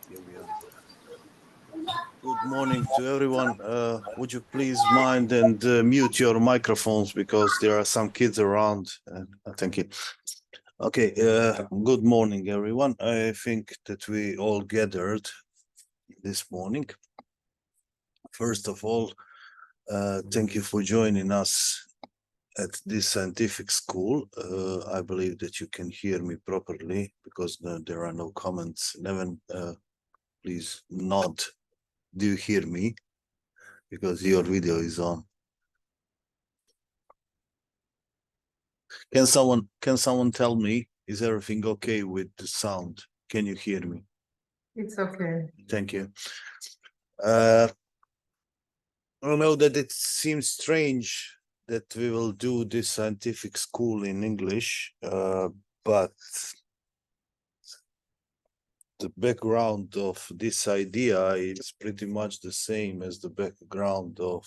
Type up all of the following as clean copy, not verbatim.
Here we are. Good morning to everyone. Would you please mind and mute your microphones because there are some kids around. Thank you. Okay, good morning, everyone. I think that we all gathered this morning. First of all, thank you for joining us at this scientific school. I believe that you can hear me properly because there are no comments. Neven, please nod. Do you hear me? Because your video is on. Can someone tell me, is everything okay with the sound? Can you hear me? It's okay. Thank you. I know that it seems strange that we will do this scientific school in English, but the background of this idea is pretty much the same as the background of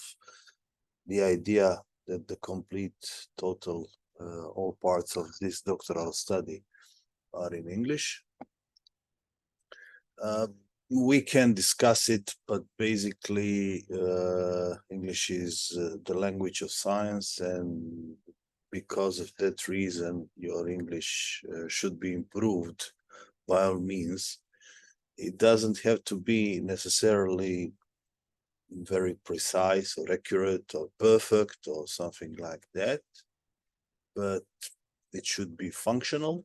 the idea that the complete, total, all parts of this doctoral study are in English. We can discuss it, but basically English is the language of science, and because of that reason, your English should be improved by all means. It doesn't have to be necessarily very precise or accurate or perfect or something like that, but it should be functional.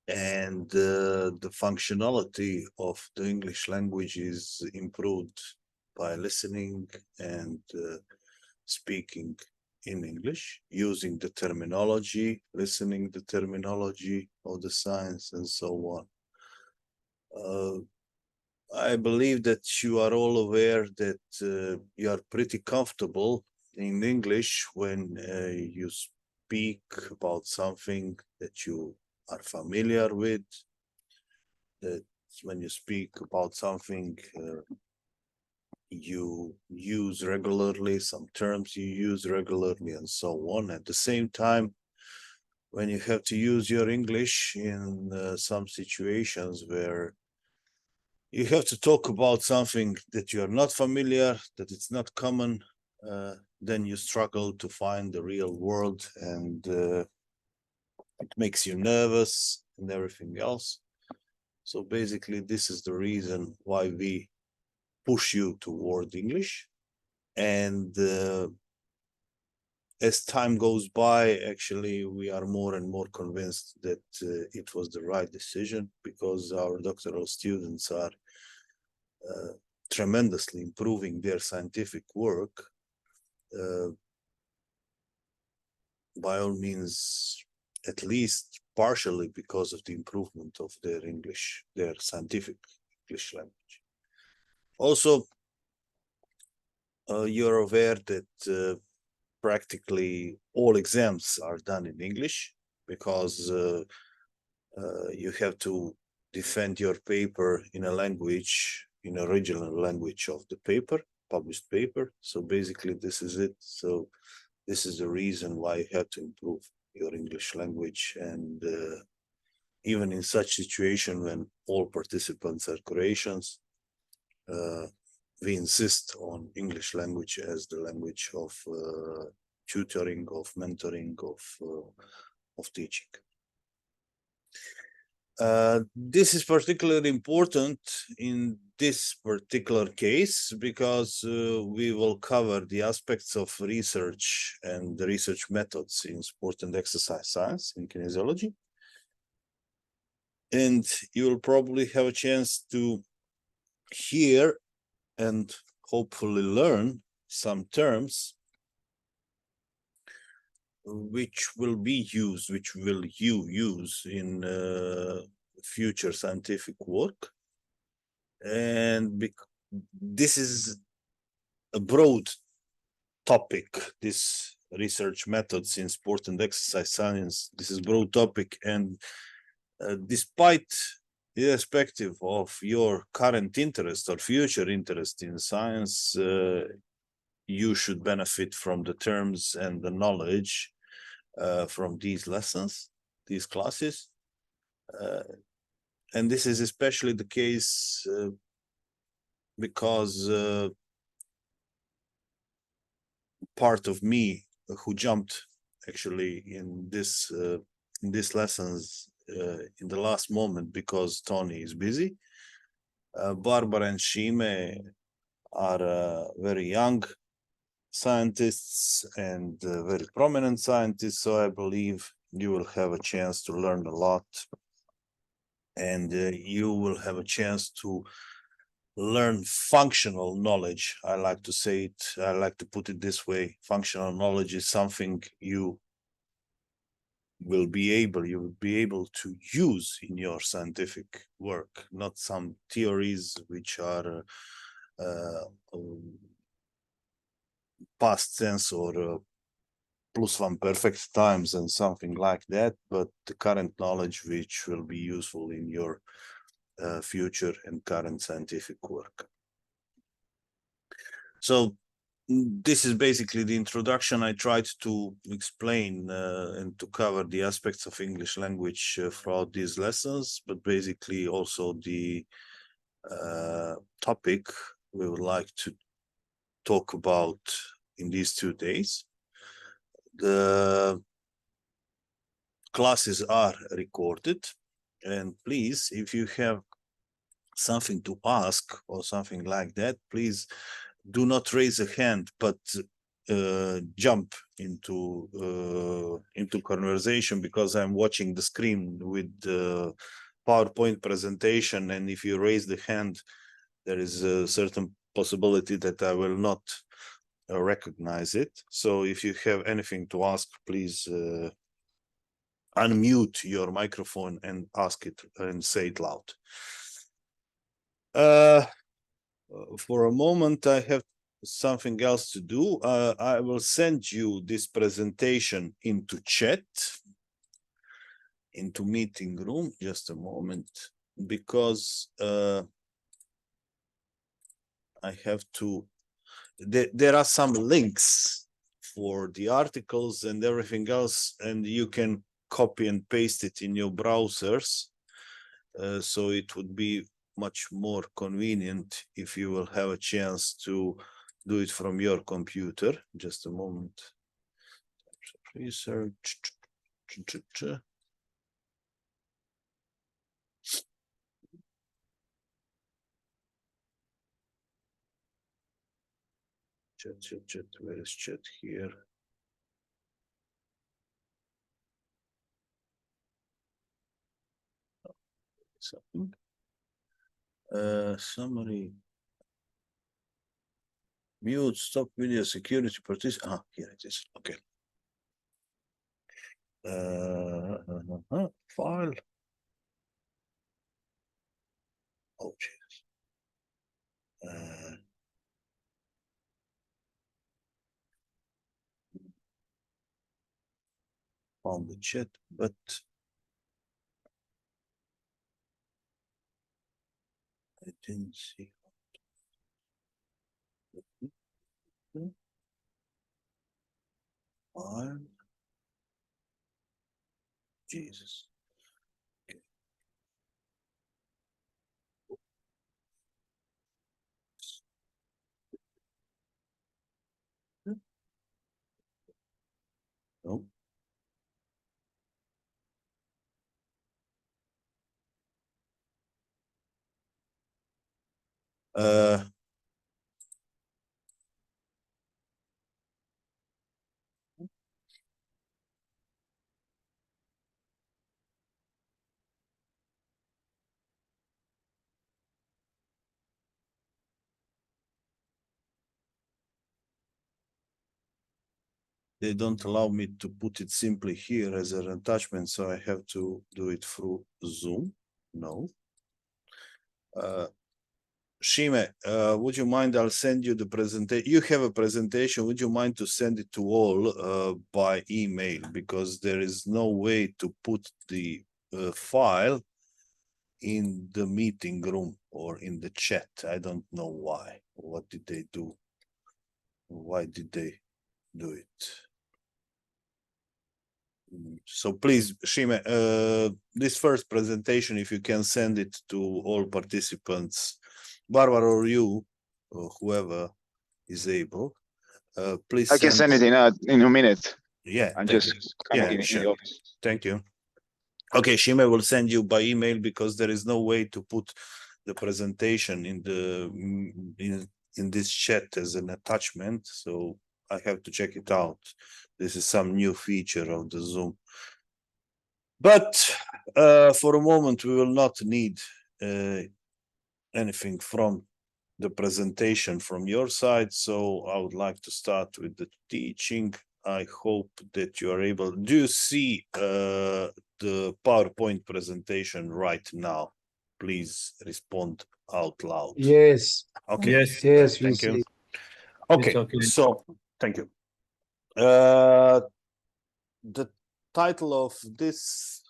And the functionality of the English language is improved by listening and speaking in English, using the terminology, listening the terminology of the science, and so on. I believe that you are all aware that you are pretty comfortable in English when you speak about something that you are familiar with, that when you speak about something you use regularly, some terms you use regularly, and so on. At the same time, when you have to use your English in some situations where you have to talk about something that you are not familiar, that it's not common, then you struggle to find the real word, and it makes you nervous and everything else. So basically, this is the reason why we push you toward English. And as time goes by, actually, we are more and more convinced that it was the right decision, because our doctoral students are tremendously improving their scientific work. By all means, at least partially because of the improvement of their English, their scientific English language. Also, you're aware that practically all exams are done in English, because you have to defend your paper in a language, in original language of the paper, published paper. So basically, this is it. So this is the reason why you have to improve your English language. And even in such situation when all participants are Croatians, we insist on English language as the language of tutoring, of mentoring, of teaching. This is particularly important in this particular case, because we will cover the aspects of research and the research methods in sport and exercise science, in kinesiology. And you will probably have a chance to hear and hopefully learn some terms which will you use in future scientific work. And this is a broad topic, this research methods in sport and exercise science. This is broad topic, and despite, irrespective of your current interest or future interest in science, you should benefit from the terms and the knowledge from these lessons, these classes. And this is especially the case because part of me who jumped actually in these lessons in the last moment, because Tony is busy. Barbara and Shime are very young scientists and very prominent scientists, so I believe you will have a chance to learn a lot, and you will have a chance to learn functional knowledge. I like to say it, I like to put it this way: functional knowledge is something you will be able to use in your scientific work, not some theories which are past tense or plus one perfect times and something like that, but the current knowledge which will be useful in your future and current scientific work. So this is basically the introduction. I tried to explain and to cover the aspects of English language throughout these lessons, but basically also the topic we would like to talk about in these 2 days. The classes are recorded, and please, if you have something to ask or something like that, please do not raise a hand, but jump into conversation, because I'm watching the screen with the PowerPoint presentation, and if you raise the hand, there is a certain possibility that I will not recognize it. So if you have anything to ask, please unmute your microphone and ask it and say it loud. For a moment, I have something else to do. I will send you this presentation into chat, into meeting room. Just a moment, because I have to, there are some links for the articles and everything else, and you can copy and paste it in your browsers. So it would be much more convenient if you will have a chance to do it from your computer. Just a moment. Research. Chat. Where is chat here? Something. Summary. Mute, stop video security participant. Here it is. Okay. File. Oh, Jesus. Found the chat, but I didn't see. File. Jesus. Okay. No. They don't allow me to put it simply here as an attachment, so I have to do it through Zoom. No. Shime, would you mind? I'll send you the presentation. You have a presentation. Would you mind to send it to all by email? Because there is no way to put the file in the meeting room or in the chat. I don't know why. What did they do? Why did they do it? So please, Shime, this first presentation, if you can send it to all participants, Barbara or you, or whoever is able, please I can send it in a minute. Yeah, I'm just coming in the office. Thank you. Okay, Shime will send you by email because there is no way to put the presentation in the in this chat as an attachment. So I have to check it out. This is some new feature of the Zoom. But for a moment, we will not need anything from the presentation from your side. So I would like to start with the teaching. I hope that you are able. Do you see the PowerPoint presentation right now? Please respond out loud. Yes. Okay. Yes, we Thank you. see. Okay. Okay. So thank you. The title of this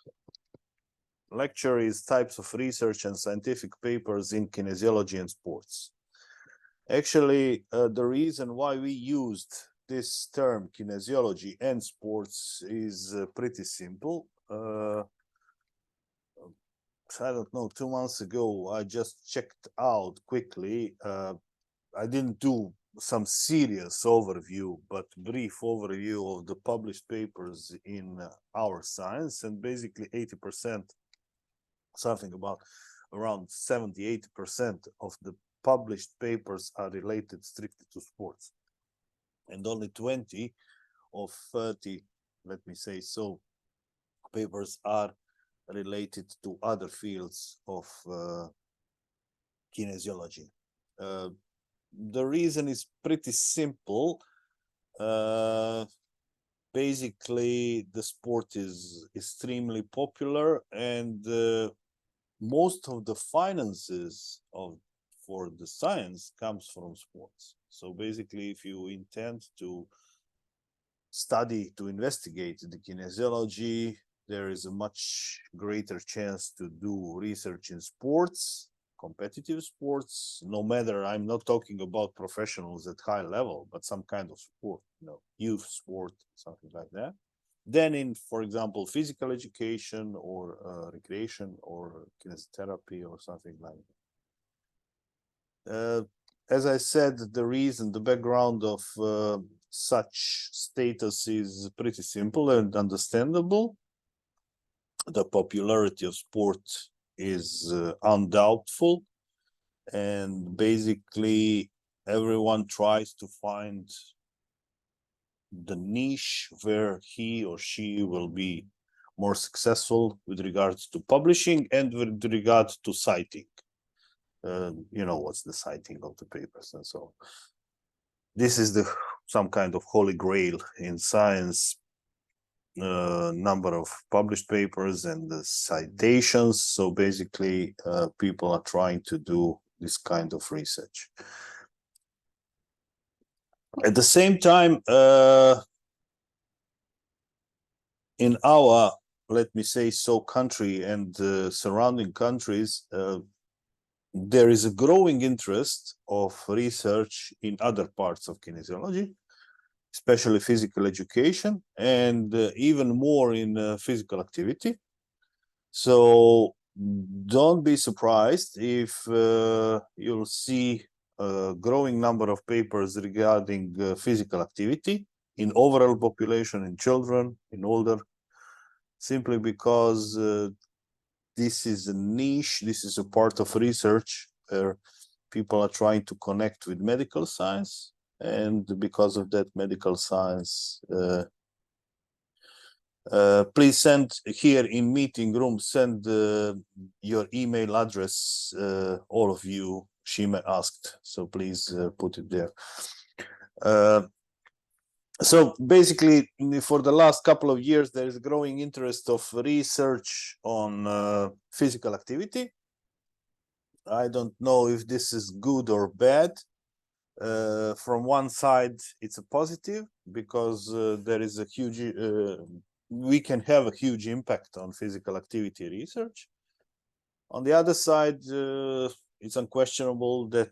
lecture is Types of Research and Scientific Papers in Kinesiology and Sports. Actually, the reason why we used this term kinesiology and sports is pretty simple. I don't know, 2 months ago, I just checked out quickly. I didn't do some serious overview, but brief overview of the published papers in our science, and basically 80%, something about around 70-80% of the published papers are related strictly to sports, and only 20 of 30, let me say so, papers are related to other fields of kinesiology. The reason is pretty simple. Basically, the sport is extremely popular, and most of the finances for the science comes from sports. So basically, if you intend to study, to investigate the kinesiology, there is a much greater chance to do research in sports, competitive sports, no matter, I'm not talking about professionals at high level, but some kind of sport, youth sport, something like that, than in, for example, physical education or recreation or kinesiotherapy or something like that. As I said, the background of such status is pretty simple and understandable. The popularity of sport is undoubtful, and basically everyone tries to find the niche where he or she will be more successful with regards to publishing and with regards to citing. You know, what's the citing of the papers and so on. This is some kind of holy grail in science, number of published papers and the citations. So basically, people are trying to do this kind of research. At the same time, in our, let me say so, country and surrounding countries, there is a growing interest of research in other parts of kinesiology, especially physical education, and even more in physical activity. So don't be surprised if you'll see a growing number of papers regarding physical activity in overall population, in children, in older, simply because this is a niche, this is a part of research where people are trying to connect with medical science, and because of that medical science, please send here in meeting room, send your email address, all of you, Shima asked, so please put it there. So basically, for the last couple of years, there is a growing interest of research on physical activity. I don't know if this is good or bad. From one side, it's a positive because there is a huge, we can have a huge impact on physical activity research. On the other side, it's unquestionable that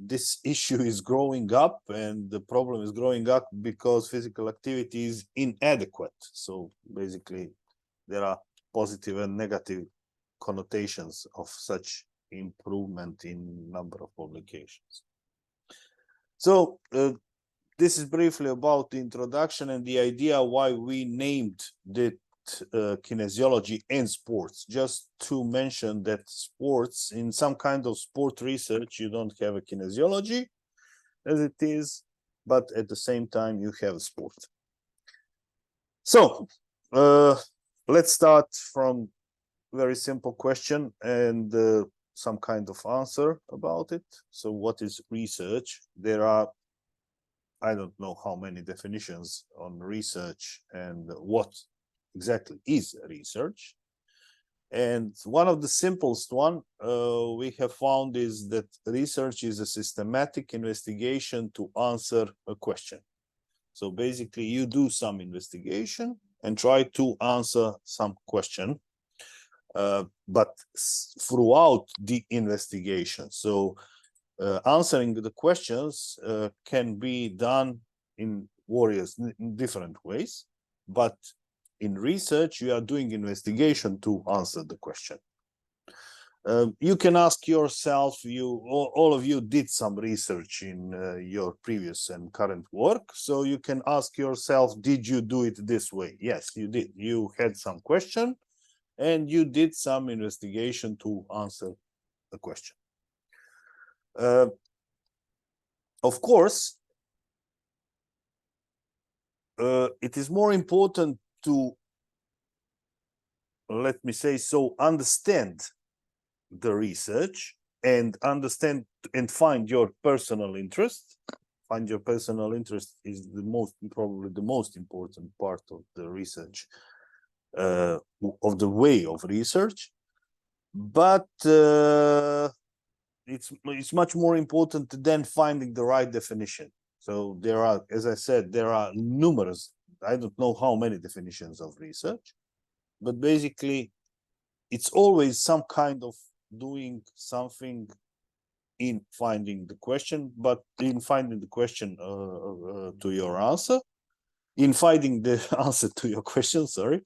this issue is growing up, and the problem is growing up because physical activity is inadequate. So basically, there are positive and negative connotations of such improvement in number of publications. So this is briefly about the introduction and the idea why we named the kinesiology and sports. Just to mention that sports, in some kind of sport research, you don't have a kinesiology as it is, but at the same time you have a sport. So let's start from very simple question and some kind of answer about it. So what is research? There are, I don't know how many definitions on research and what exactly is research. And one of the simplest one we have found is that research is a systematic investigation to answer a question. So basically you do some investigation and try to answer some question, but throughout the investigation. So answering the questions can be done in different ways, but in research, you are doing investigation to answer the question. You can ask yourself, all of you did some research in your previous and current work, so you can ask yourself, did you do it this way? Yes, you did. You had some question and you did some investigation to answer the question. Of course, it is more important to, let me say so, understand the research and understand and find your personal interest. Find your personal interest is probably the most important part of the research, of the way of research. But it's much more important than finding the right definition. So there are, as I said, there are numerous, I don't know how many definitions of research, but basically it's always some kind of doing something in finding the question, but in finding the question to your answer, in finding the answer to your question, sorry.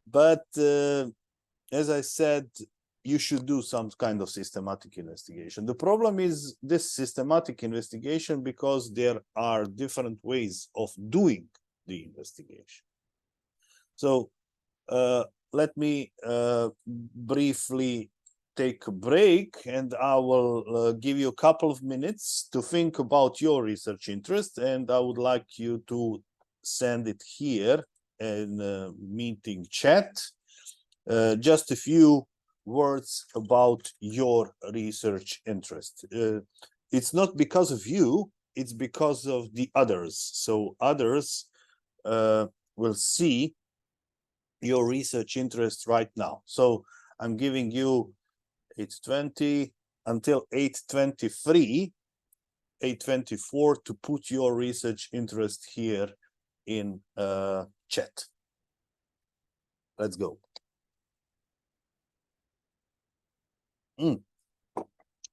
But as I said, you should do some kind of systematic investigation. The problem is this systematic investigation because there are different ways of doing the investigation. So let me briefly take a break, and I will give you a couple of minutes to think about your research interest, and I would like you to send it here in meeting chat. Just a few words about your research interest. It's not because of you, it's because of the others. So others will see your research interest right now. So I'm giving you 8:20 until 8:23, 8:24 to put your research interest here in chat. Let's go.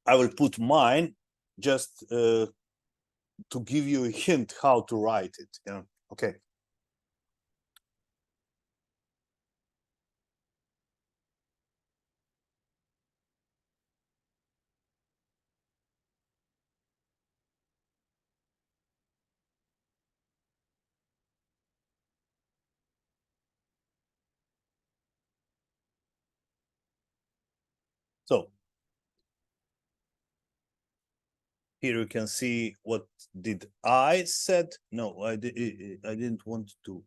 I will put mine just to give you a hint how to write it. Yeah. Okay. So here you can see what did I said. No, I didn't want to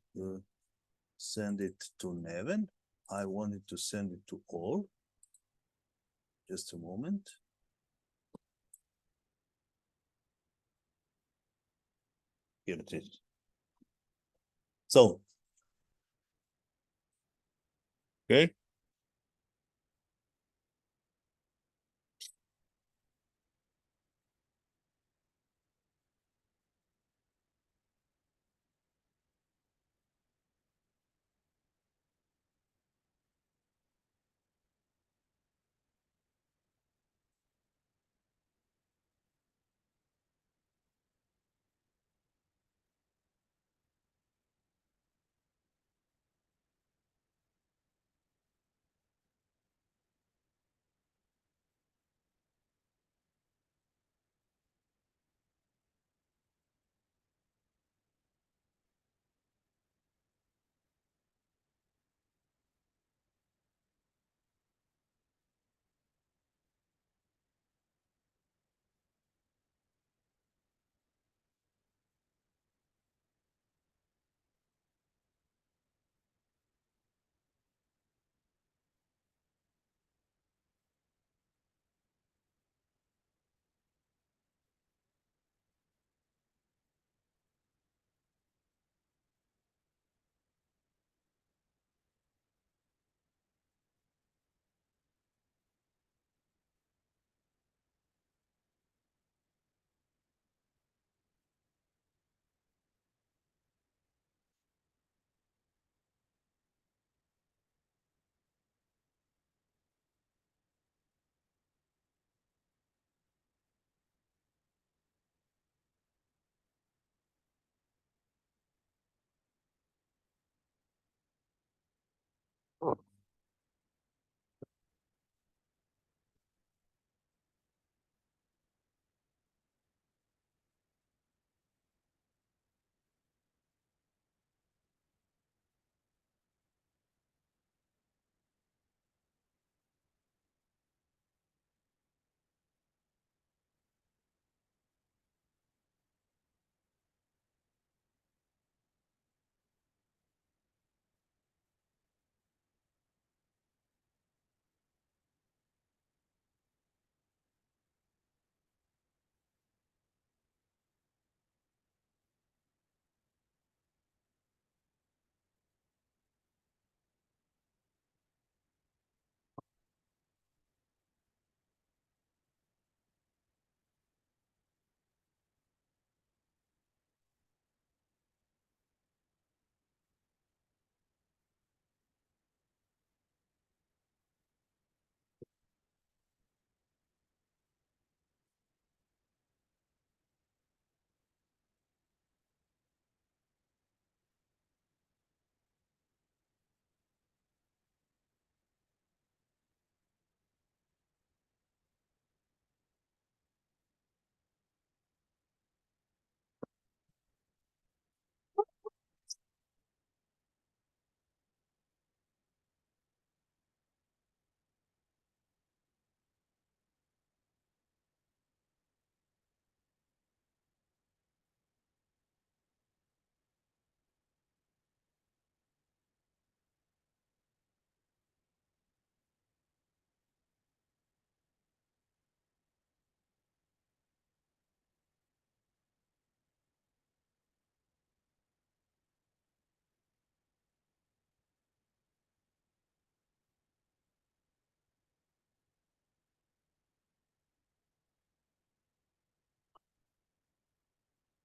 send it to Neven. I wanted to send it to all. Just a moment. Here it is. So, okay.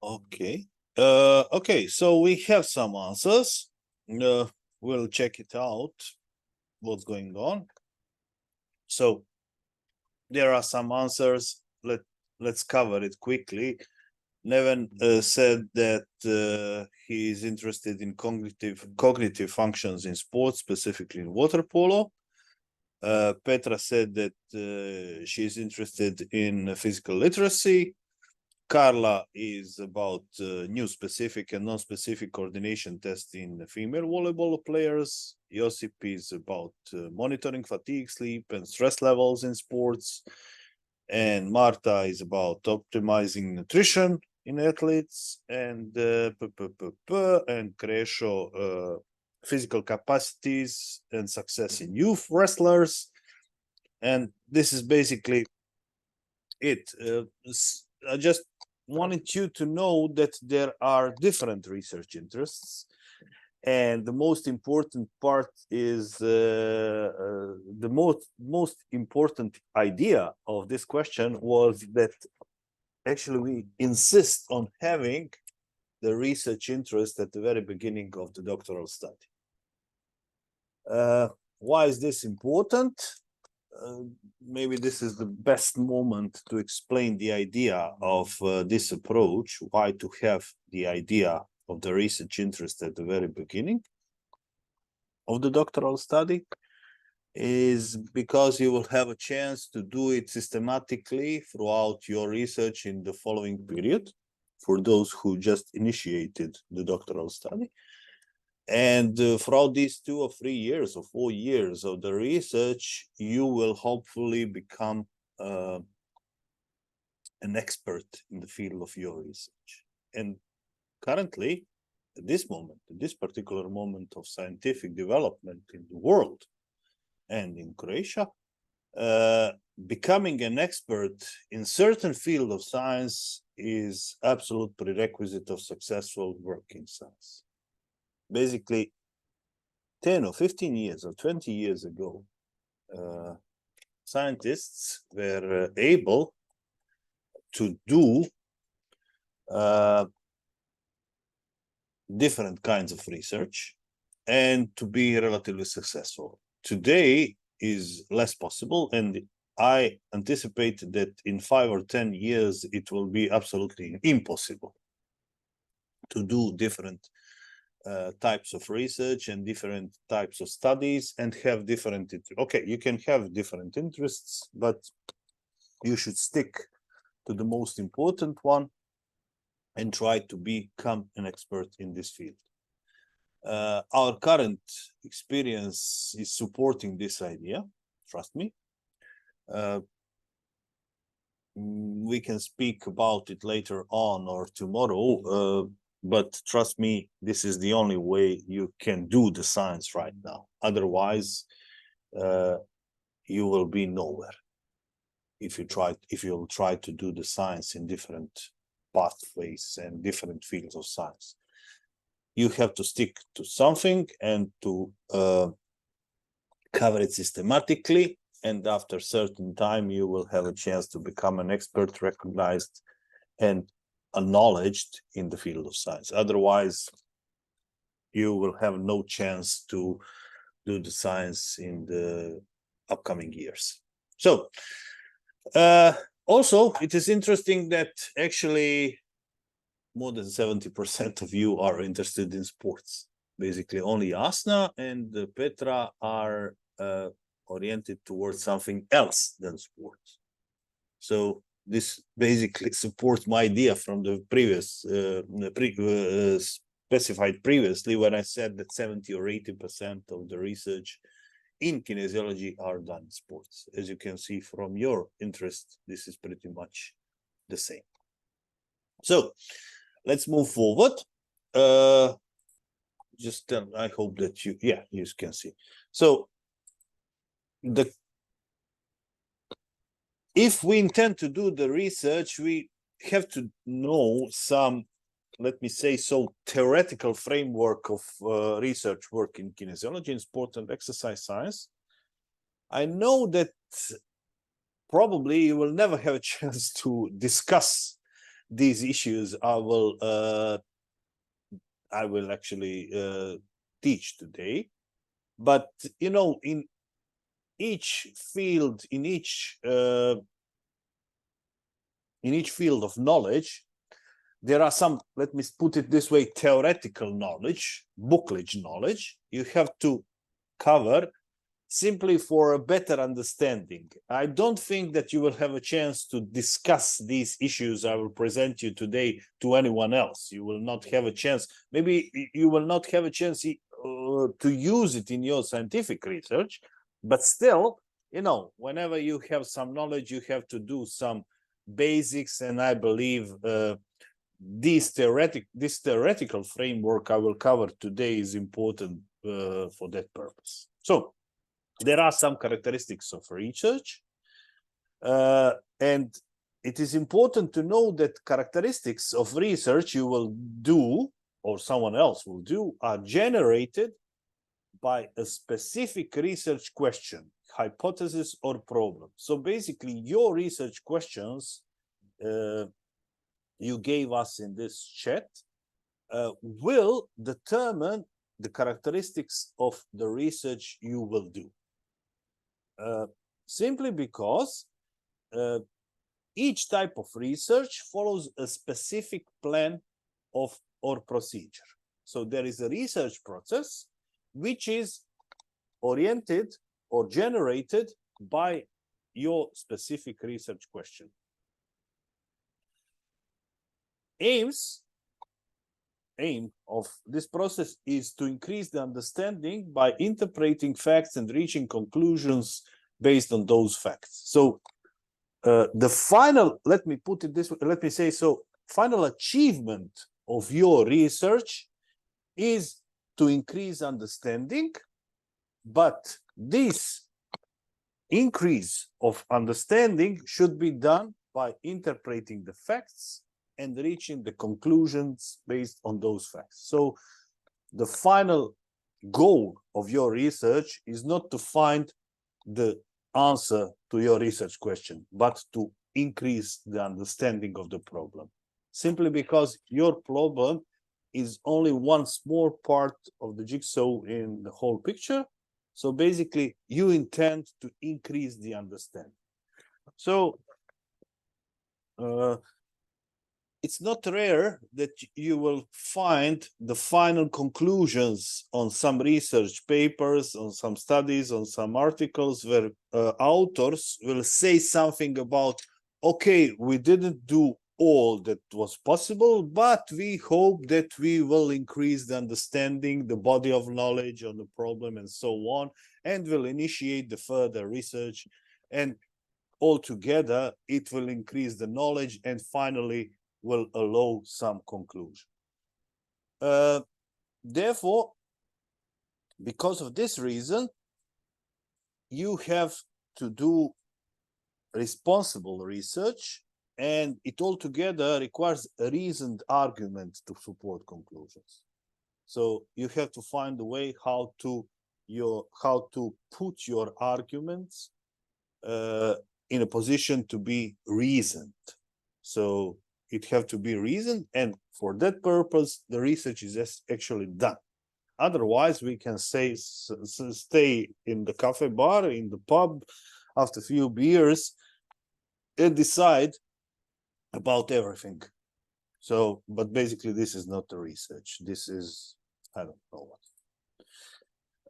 Okay. Okay, so we have some answers. We'll check it out, what's going on. So there are some answers. Let's cover it quickly. Neven said that he is interested in cognitive functions in sports, specifically in water polo. Petra said that she's interested in physical literacy. Carla is about new specific and non-specific coordination tests in female volleyball players. Josip is about monitoring fatigue, sleep, and stress levels in sports. And Marta is about optimizing nutrition in athletes. And Krešo, physical capacities and success in youth wrestlers. And this is basically it. I just wanted you to know that there are different research interests, and the most important part is the most important idea of this question was that actually we insist on having the research interest at the very beginning of the doctoral study. Why is this important? Maybe this is the best moment to explain the idea of this approach, why to have the idea of the research interest at the very beginning of the doctoral study is because you will have a chance to do it systematically throughout your research in the following period for those who just initiated the doctoral study. And throughout these 2 or 3 years or 4 years of the research, you will hopefully become an expert in the field of your research. And currently, at this moment, at this particular moment of scientific development in the world and in Croatia, becoming an expert in certain field of science is absolute prerequisite of successful work in science. Basically, 10 or 15 years or 20 years ago, scientists were able to do different kinds of research and to be relatively successful. Today is less possible, and I anticipate that in 5 or 10 years, it will be absolutely impossible to do different types of research and different types of studies and have different, okay, you can have different interests, but you should stick to the most important one and try to become an expert in this field. Our current experience is supporting this idea, trust me. We can speak about it later on or tomorrow, but trust me, this is the only way you can do the science right now. Otherwise, you will be nowhere if you'll try to do the science in different pathways and different fields of science. You have to stick to something and to cover it systematically, and after a certain time, you will have a chance to become an expert, recognized, and acknowledged in the field of science. Otherwise, you will have no chance to do the science in the upcoming years. So, also, it is interesting that actually more than 70% of you are interested in sports. Basically, only Asna and Petra are oriented towards something else than sports. So this basically supports my idea from the previous specified previously when I said that 70 or 80% of the research in kinesiology are done in sports. As you can see from your interest, this is pretty much the same. So let's move forward. Just I hope that you can see. So if we intend to do the research, we have to know some, let me say so, theoretical framework of research work in kinesiology, in sport and exercise science. I know that probably you will never have a chance to discuss these issues I will actually teach today. But you know, in each field, in each field of knowledge, there are some, let me put it this way, theoretical knowledge, booklet knowledge you have to cover simply for a better understanding. I don't think that you will have a chance to discuss these issues I will present you today to anyone else. You will not have a chance. Maybe you will not have a chance to use it in your scientific research, but still, you know, whenever you have some knowledge, you have to do some basics, and I believe this theoretical framework I will cover today is important for that purpose. So there are some characteristics of research, and it is important to know that characteristics of research you will do or someone else will do are generated by a specific research question, hypothesis, or problem. So basically, your research questions you gave us in this chat will determine the characteristics of the research you will do. Simply because each type of research follows a specific plan of or procedure. So there is a research process which is oriented or generated by your specific research question. Aim of this process is to increase the understanding by interpreting facts and reaching conclusions based on those facts. So the final, let me put it this way, let me say so, final achievement of your research is to increase understanding, but this increase of understanding should be done by interpreting the facts and reaching the conclusions based on those facts. So the final goal of your research is not to find the answer to your research question, but to increase the understanding of the problem. Simply because your problem is only one small part of the jigsaw in the whole picture. So basically, you intend to increase the understanding. So it's not rare that you will find the final conclusions on some research papers, on some studies, on some articles where authors will say something about, okay, we didn't do all that was possible, but we hope that we will increase the understanding, the body of knowledge on the problem and so on, and will initiate the further research. And altogether, it will increase the knowledge and finally will allow some conclusion. Therefore, because of this reason, you have to do responsible research, and it altogether requires a reasoned argument to support conclusions. So you have to find a way how to put your arguments in a position to be reasoned. So it have to be reasoned, and for that purpose, the research is actually done. Otherwise, we can stay in the cafe bar, in the pub, after a few beers, and decide about everything. So, but basically, this is not the research. This is, I don't know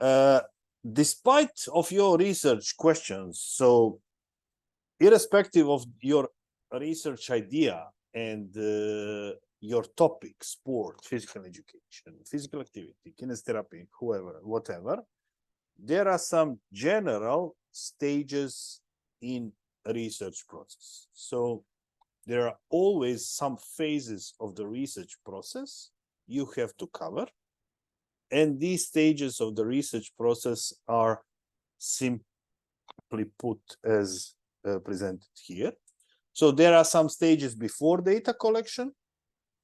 what. Despite of your research questions, so irrespective of your research idea and your topic, sport, physical education, physical activity, kinesiotherapy, whatever, there are some general stages in a research process. So there are always some phases of the research process you have to cover. And these stages of the research process are simply put as presented here. So there are some stages before data collection.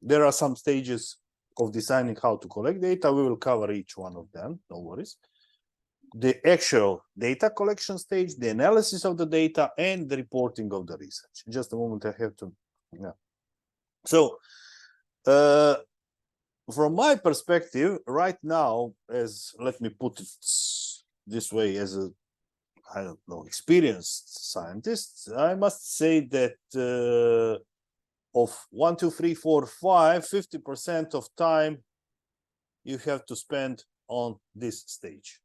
There are some stages of deciding how to collect data. We will cover each one of them, no worries. The actual data collection stage, the analysis of the data, and the reporting of the research. Just a moment, I have to, yeah. So from my perspective, right now, as let me put it this way, as a I don't know, experienced scientist, I must say that of 1, 2, 3, 4, 5, 50% of time you have to spend on this stage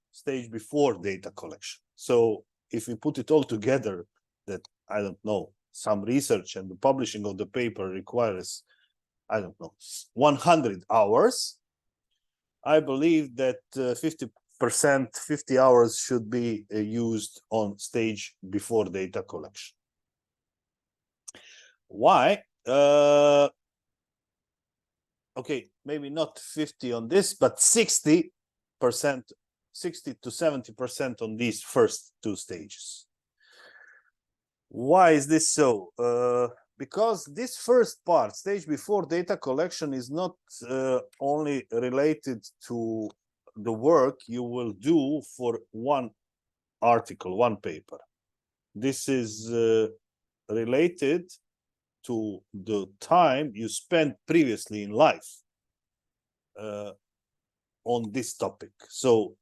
before data collection. So if we put it all together, that I don't know, some research and the publishing of the paper requires, I don't know, 100 hours. I believe that 50%, 50 hours should be used on stage before data collection. Why? Okay, maybe not 50 on this, but 60%, 60 to 70% on these first two stages. Why is this so? Because this first part, stage before data collection, is not only related to the work you will do for one article, one paper. This is related to the time you spent previously in life on this topic. So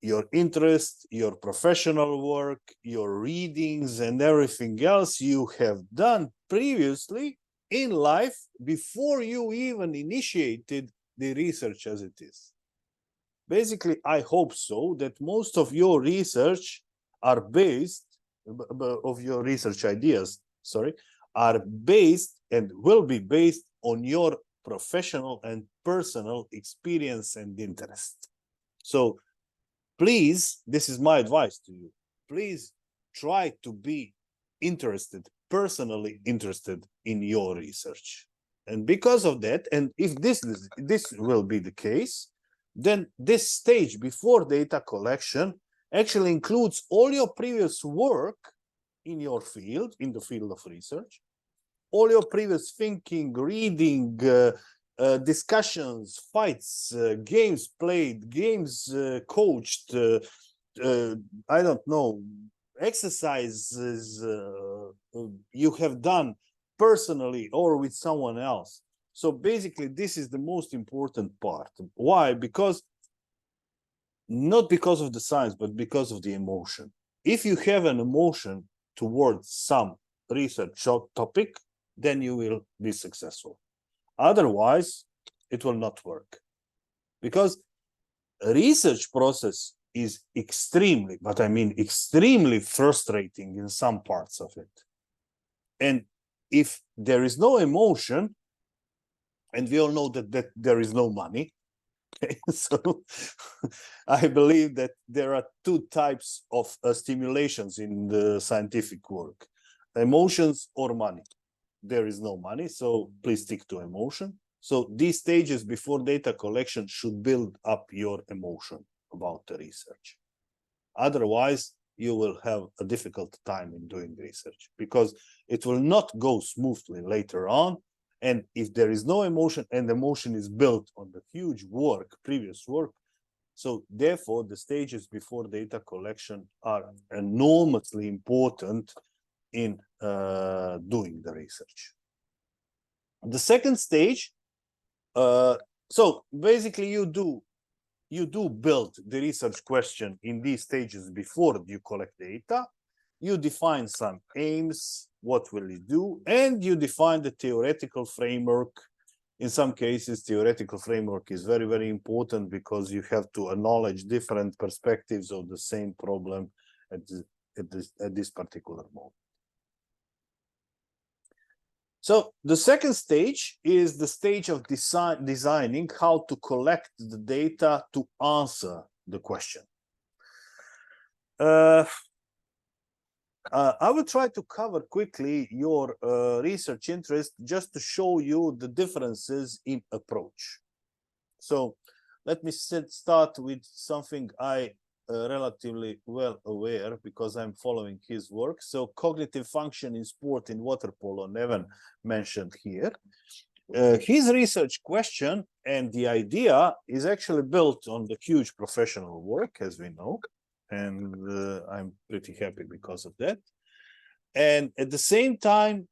your interest, your professional work, your readings, and everything else you have done previously in life before you even initiated the research as it is. Basically, I hope so, that most of your research are based, of your research ideas, sorry, are based and will be based on your professional and personal experience and interest. So please, this is my advice to you, please try to be interested, personally interested in your research. And because of that, and if this will be the case, then this stage before data collection actually includes all your previous work in your field, in the field of research, all your previous thinking, reading, discussions, fights, games played, games coached, I don't know, exercises you have done personally or with someone else. So basically, this is the most important part. Why? Because not because of the science, but because of the emotion. If you have an emotion towards some research topic, then you will be successful. Otherwise, it will not work. Because a research process is extremely, but I mean extremely frustrating in some parts of it. And if there is no emotion, and we all know that there is no money, so I believe that there are two types of stimulations in the scientific work: emotions or money. There is no money, so please stick to emotion. So these stages before data collection should build up your emotion about the research. Otherwise, you will have a difficult time in doing research because it will not go smoothly later on. And if there is no emotion, and emotion is built on the huge work, previous work, so therefore the stages before data collection are enormously important in doing the research. The second stage, so basically you do build the research question in these stages before you collect data. You define some aims, what will you do, and you define the theoretical framework. In some cases, theoretical framework is very, very important because you have to acknowledge different perspectives of the same problem at this particular moment. So the second stage is the stage of designing how to collect the data to answer the question. I will try to cover quickly your research interest just to show you the differences in approach. So let me start with something I relatively well aware because I'm following his work. So cognitive function in sport in water polo, Neven mentioned here. His research question and the idea is actually built on the huge professional work, as we know, and I'm pretty happy because of that. And at the same time,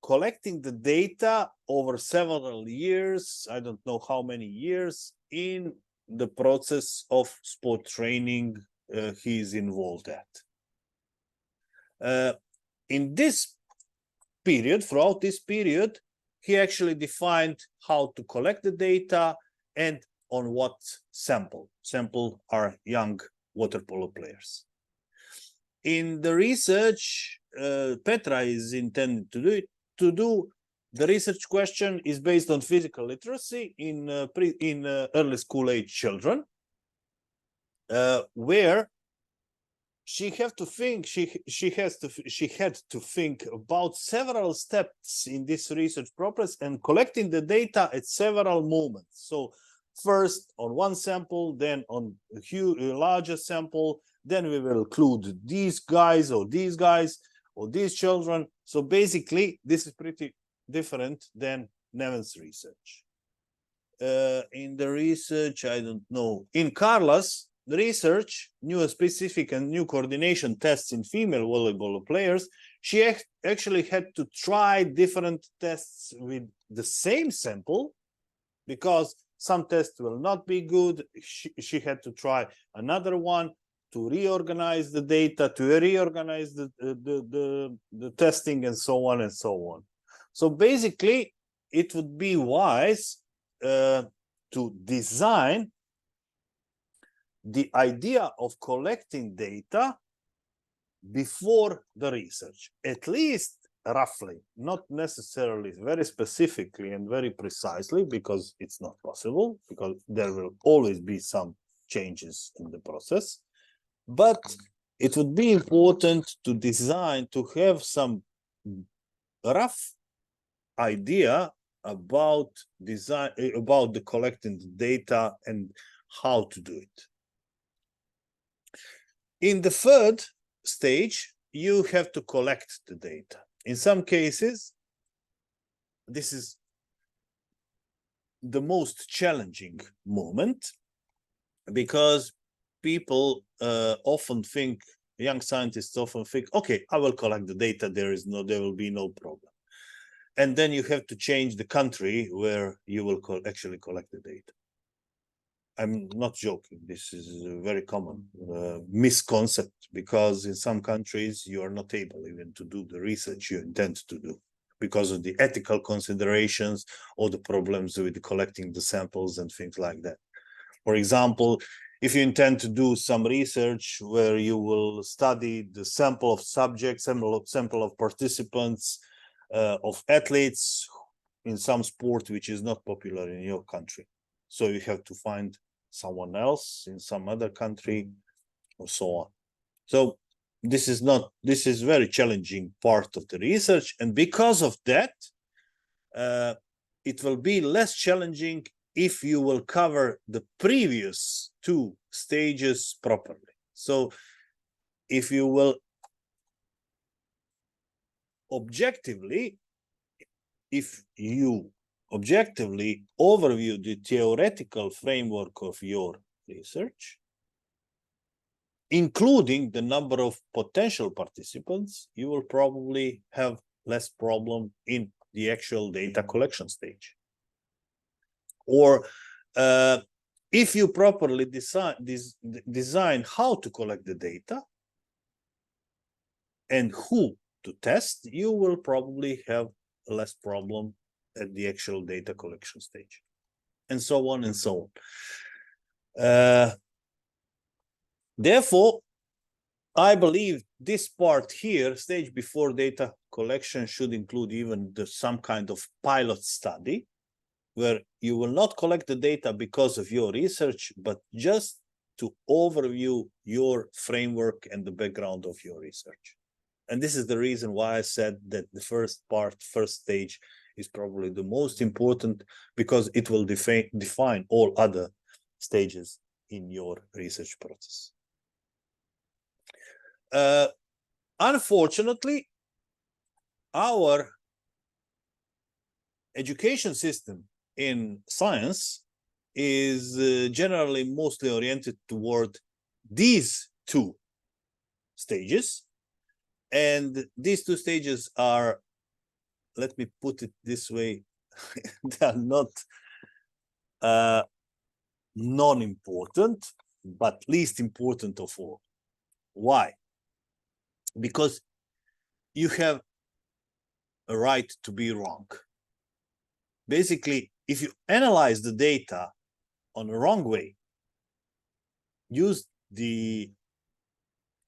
collecting the data over several years, I don't know how many years, in the process of sport training he is involved at. In this period, throughout this period, he actually defined how to collect the data and on what sample. Sample are young water polo players. In the research Petra is intended to do, the research question is based on physical literacy in early school age children, where she had to think about several steps in this research process and collecting the data at several moments. So first on one sample, then on a larger sample, then we will include these guys or these children. So basically, this is pretty different than Neven's research. In the research, I don't know. In Carla's the research, new specific and new coordination tests in female volleyball players, she actually had to try different tests with the same sample because some tests will not be good. She had to try another one to reorganize the data, to reorganize the testing, and so on and so on. So basically, it would be wise to design the idea of collecting data before the research, at least roughly, not necessarily very specifically and very precisely, because it's not possible, because there will always be some changes in the process. But it would be important to design, to have some rough idea about design, about the collecting the data and how to do it. In the third stage, you have to collect the data. In some cases, this is the most challenging moment because people often think, young scientists often think, okay, I will collect the data, there will be no problem. And then you have to change the country where you will actually collect the data. I'm not joking. This is a very common misconcept, because in some countries you are not able even to do the research you intend to do because of the ethical considerations or the problems with collecting the samples and things like that. For example, if you intend to do some research where you will study the sample of subjects, sample of participants, of athletes in some sport which is not popular in your country, so you have to find someone else in some other country, or so on. So this is very challenging part of the research, and because of that, it will be less challenging if you will cover the previous two stages properly. So if you will objectively overview the theoretical framework of your research, including the number of potential participants, you will probably have less problem in the actual data collection stage. Or if you properly design how to collect the data and who to test, you will probably have less problem at the actual data collection stage, and so on and so on. Therefore, I believe this part here, stage before data collection, should include even some kind of pilot study where you will not collect the data because of your research, but just to overview your framework and the background of your research. And this is the reason why I said that the first stage is probably the most important, because it will define all other stages in your research process. Unfortunately, our education system in science is generally mostly oriented toward these two stages. And these two stages are let me put it this way, they are not non-important, but least important of all. Why? Because you have a right to be wrong. Basically, if you analyze the data on a wrong way, use the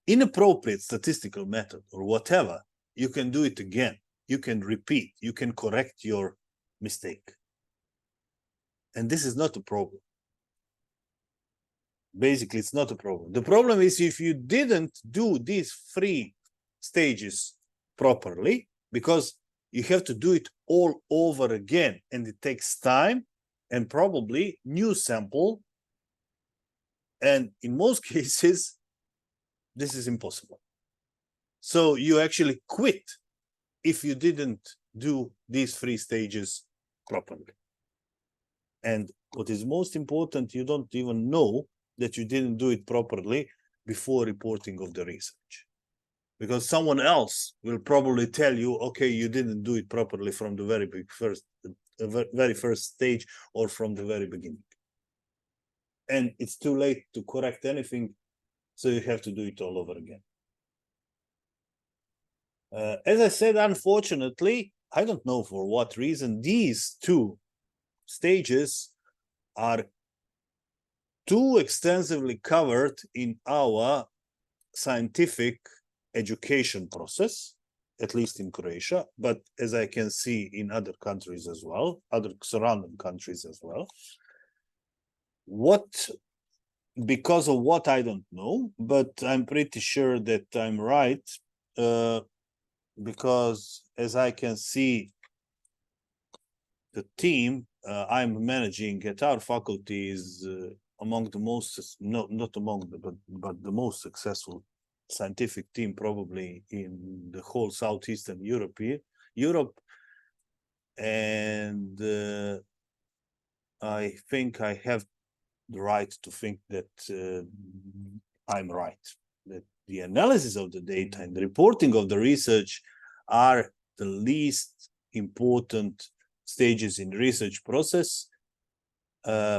inappropriate statistical method or whatever, you can do it again. You can repeat, you can correct your mistake. And this is not a problem. Basically, it's not a problem. The problem is if you didn't do these 3 stages properly, because you have to do it all over again, and it takes time and probably new sample. And in most cases, this is impossible. So you actually quit if you didn't do these 3 stages properly. And what is most important, you don't even know that you didn't do it properly before reporting of the research. Because someone else will probably tell you, okay, you didn't do it properly from the very first stage or from the very beginning. And it's too late to correct anything, so you have to do it all over again. As I said, unfortunately, I don't know for what reason, these 2 stages are too extensively covered in our scientific education process, at least in Croatia, but as I can see in other countries as well, other surrounding countries as well. Because of what, I don't know, but I'm pretty sure that I'm right, because as I can see, the team I'm managing at our faculty is among the most, not among the, but the most successful scientific team probably in the whole Southeastern Europe. And I think I have the right to think that I'm right, that the analysis of the data and the reporting of the research are the least important stages in research process,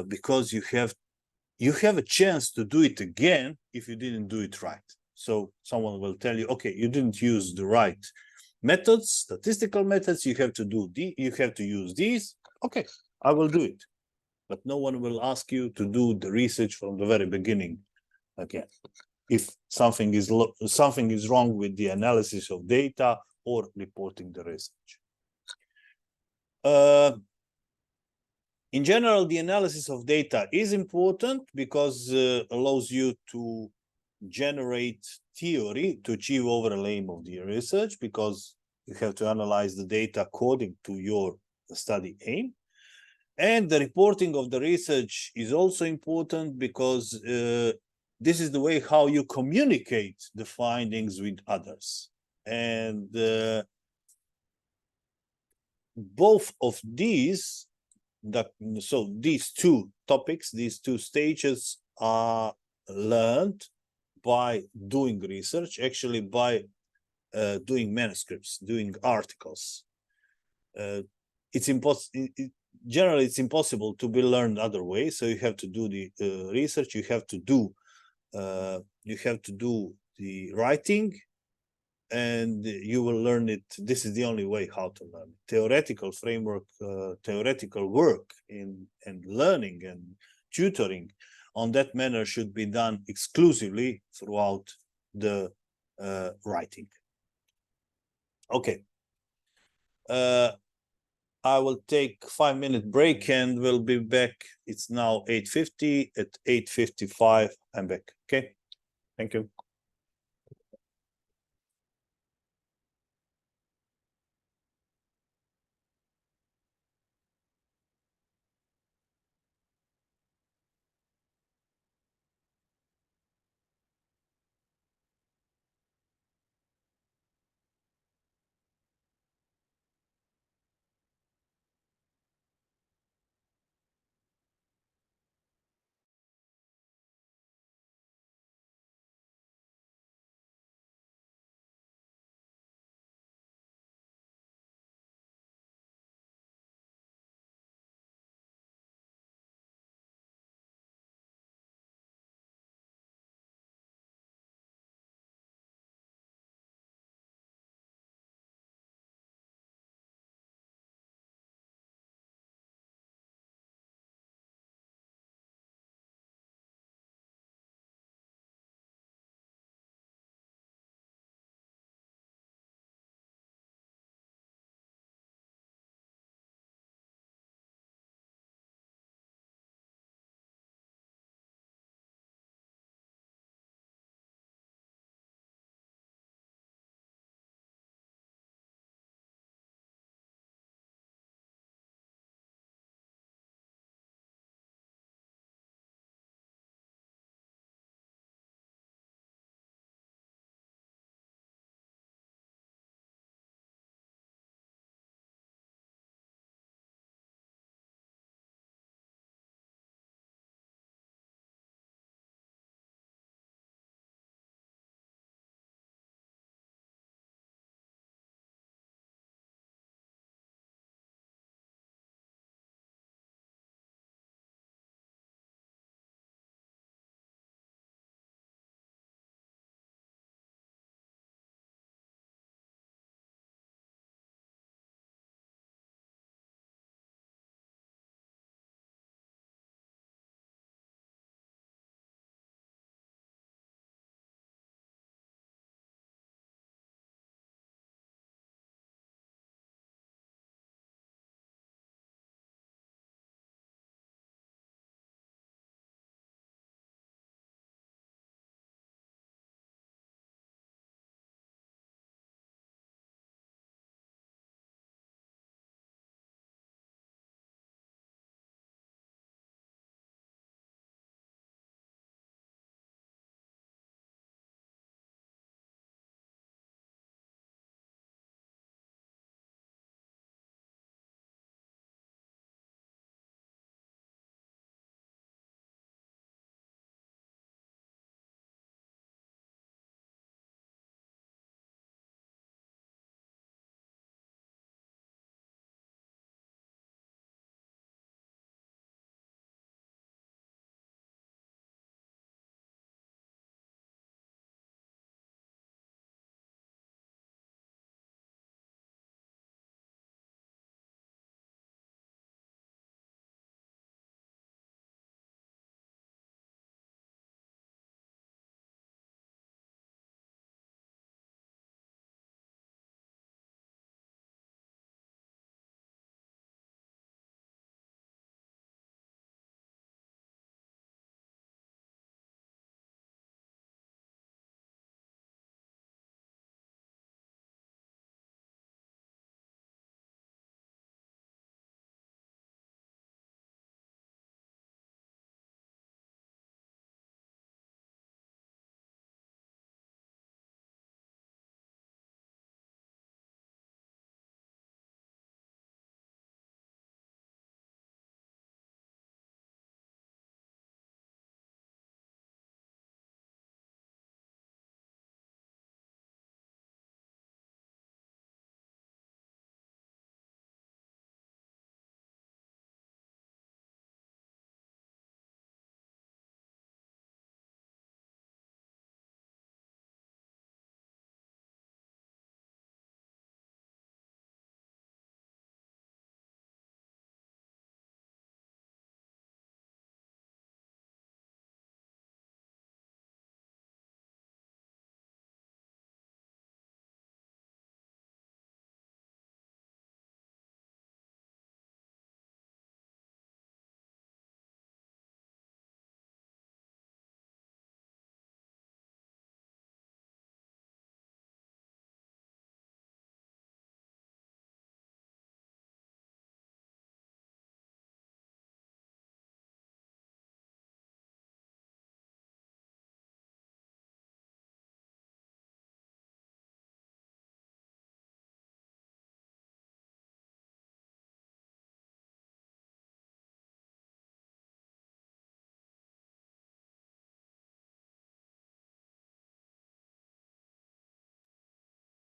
because you have a chance to do it again if you didn't do it right. So someone will tell you, okay, you didn't use the right methods, statistical methods, you have to use these. Okay, I will do it. But no one will ask you to do the research from the very beginning again, if something is wrong with the analysis of data or reporting the research. In general, the analysis of data is important because allows you to generate theory to achieve overall aim of the research, because you have to analyze the data according to your study aim. And the reporting of the research is also important because this is the way how you communicate the findings with others. And both of these, so these 2 topics, these 2 stages are learned by doing research, actually by doing manuscripts, doing articles. Generally, it's impossible to be learned other way. So you have to do the research, you have to do the writing, and you will learn it. This is the only way how to learn. Theoretical framework, theoretical work and learning and tutoring on that manner should be done exclusively throughout the writing. Okay. I will take 5-minute break and we'll be back. It's now 8:50. At 8:55, I'm back. Okay. Thank you.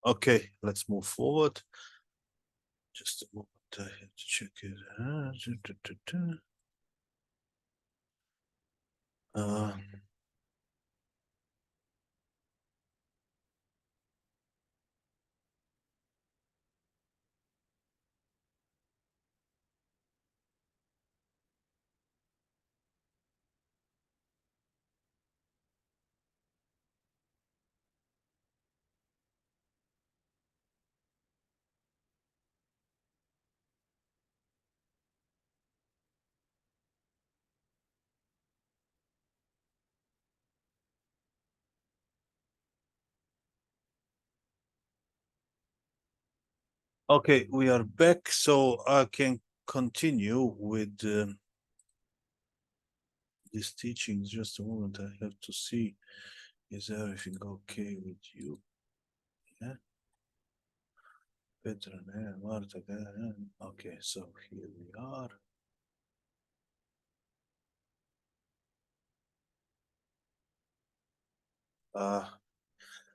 Okay, let's move forward. Just a moment, I have to check it. Okay, we are back, so I can continue with this teaching. Just a moment, I have to see, is everything okay with you? Yeah. Petra, Marta, okay, so here we are.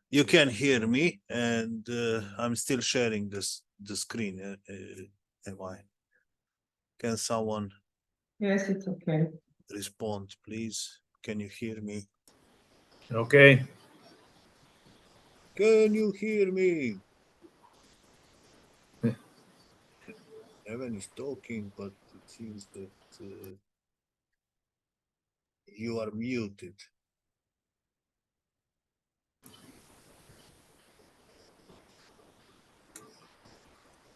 You can hear me, and I'm still sharing the screen. Am I? Can someone? Yes, it's okay. Respond, please. Can you hear me? Okay. Can you hear me? Evan is talking, but it seems that you are muted.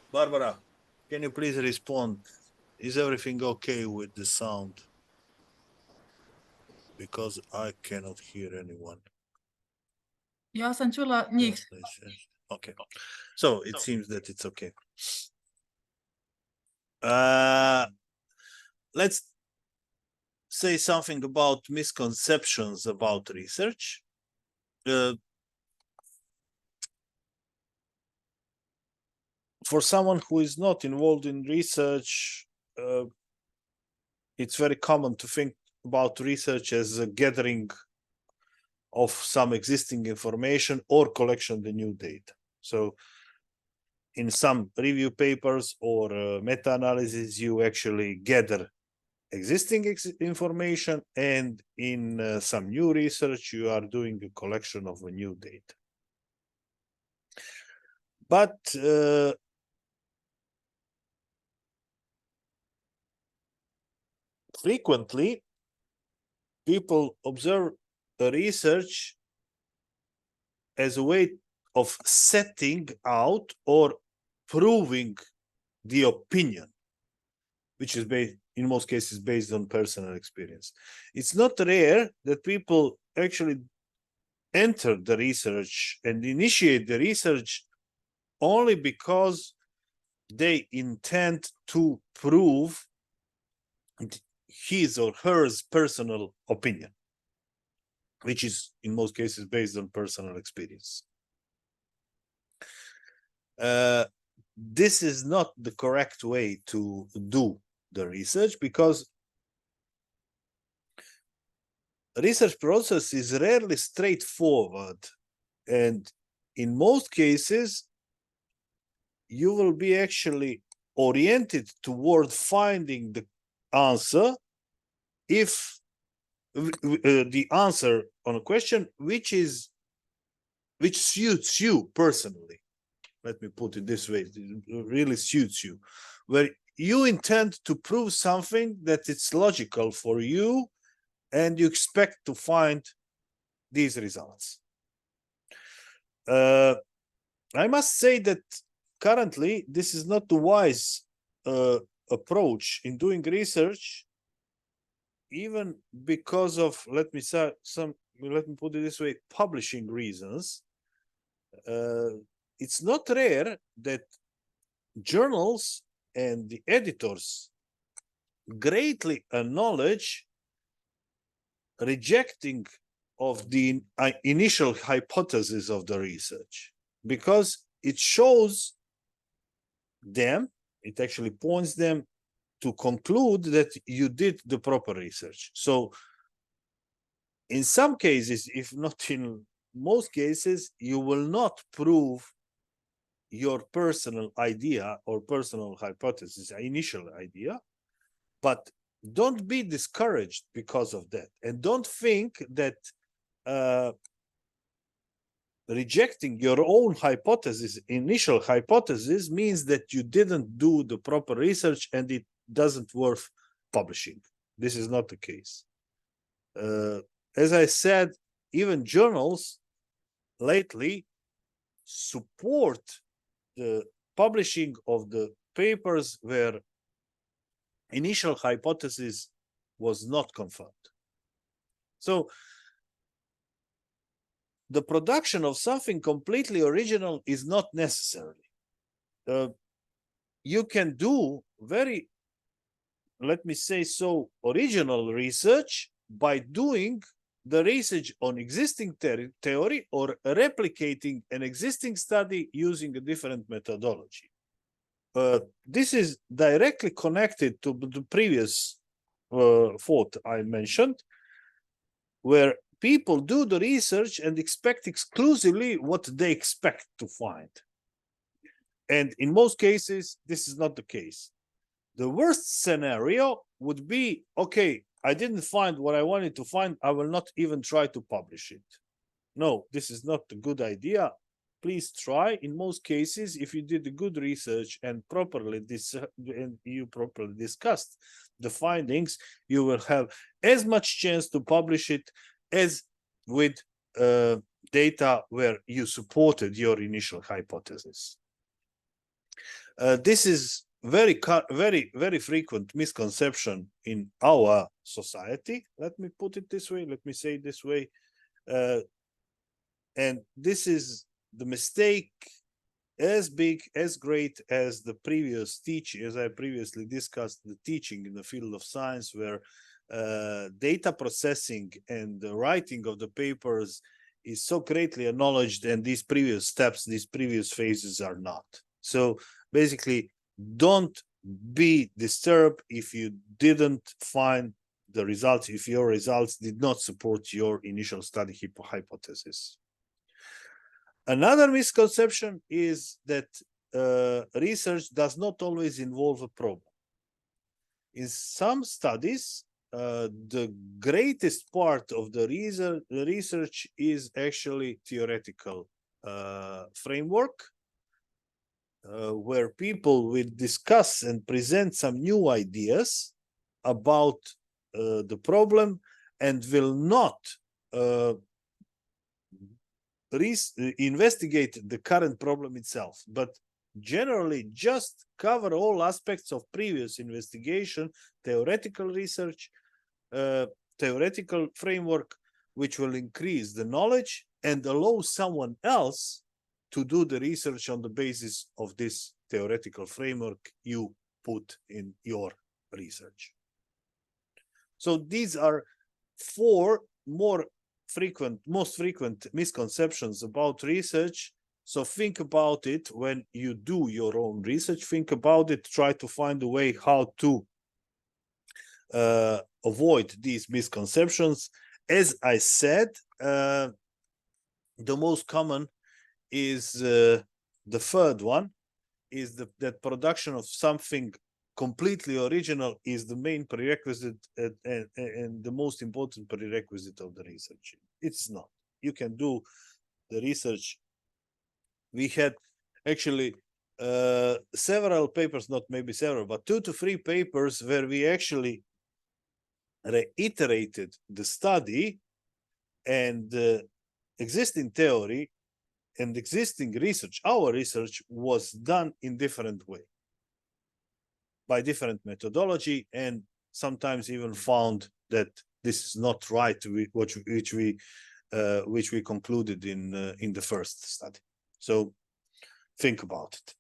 Barbara, can you please respond? Is everything okay with the sound? Because I cannot hear anyone. Ja sam čula njih. Okay. So it seems that it's okay. Let's say something about misconceptions about research. For someone who is not involved in research, it's very common to think about research as a gathering of some existing information or collection of the new data. So in some review papers or meta-analysis, you actually gather existing information, and in some new research, you are doing a collection of a new data. But frequently, people observe the research as a way of setting out or proving the opinion, which is based, in most cases, based on personal experience. It's not rare that people actually enter the research and initiate the research only because they intend to prove his or her personal opinion, which is in most cases based on personal experience. This is not the correct way to do the research, because research process is rarely straightforward, and in most cases you will be actually oriented toward finding the answer, if the answer on a question which suits you personally. Let me put it this way, it really suits you, where you intend to prove something that it's logical for you and you expect to find these results. I must say that currently this is not the wise approach in doing research, even because of, let me put it this way, publishing reasons. It's not rare that journals and the editors greatly acknowledge rejecting of the initial hypothesis of the research, because it shows them, it actually points them to conclude that you did the proper research. So in some cases, if not in most cases, you will not prove your personal idea or personal hypothesis, initial idea, but don't be discouraged because of that. And don't think that rejecting your own hypothesis, initial hypothesis, means that you didn't do the proper research and it doesn't worth publishing. This is not the case. As I said, even journals lately support the publishing of the papers where initial hypothesis was not confirmed. So the production of something completely original is not necessary. You can do very, let me say so, original research by doing the research on existing theory or replicating an existing study using a different methodology. This is directly connected to the previous thought I mentioned, where people do the research and expect exclusively what they expect to find. And in most cases, this is not the case. The worst scenario would be, okay, I didn't find what I wanted to find. I will not even try to publish it. No, this is not a good idea. Please try. In most cases, if you did a good research and you properly discussed the findings, you will have as much chance to publish it as with data where you supported your initial hypothesis. This is very frequent misconception in our society. Let me put it this way. Let me say it this way. And this is the mistake as big, as great as the previous teaching, as I previously discussed, the teaching in the field of science, where data processing and the writing of the papers is so greatly acknowledged, and these previous steps, these previous phases are not. So basically, don't be disturbed if you didn't find the results, if your results did not support your initial study hypothesis. Another misconception is that research does not always involve a problem. In some studies, the greatest part of the research is actually theoretical framework, where people will discuss and present some new ideas about the problem and will not investigate the current problem itself, but generally just cover all aspects of previous investigation, theoretical research, theoretical framework, which will increase the knowledge and allow someone else to do the research on the basis of this theoretical framework you put in your research. So these are four most frequent misconceptions about research. So think about it when you do your own research. Think about it. Try to find a way how to avoid these misconceptions. As I said, the most common is the third one, is that production of something completely original is the main prerequisite and the most important prerequisite of the research. It's not. You can do the research. We had actually several papers, not maybe several, but 2 to 3 papers where we actually reiterated the study and existing theory and existing research. Our research was done in different way, by different methodology, and sometimes even found that this is not right, which we concluded in the first study. So think about it.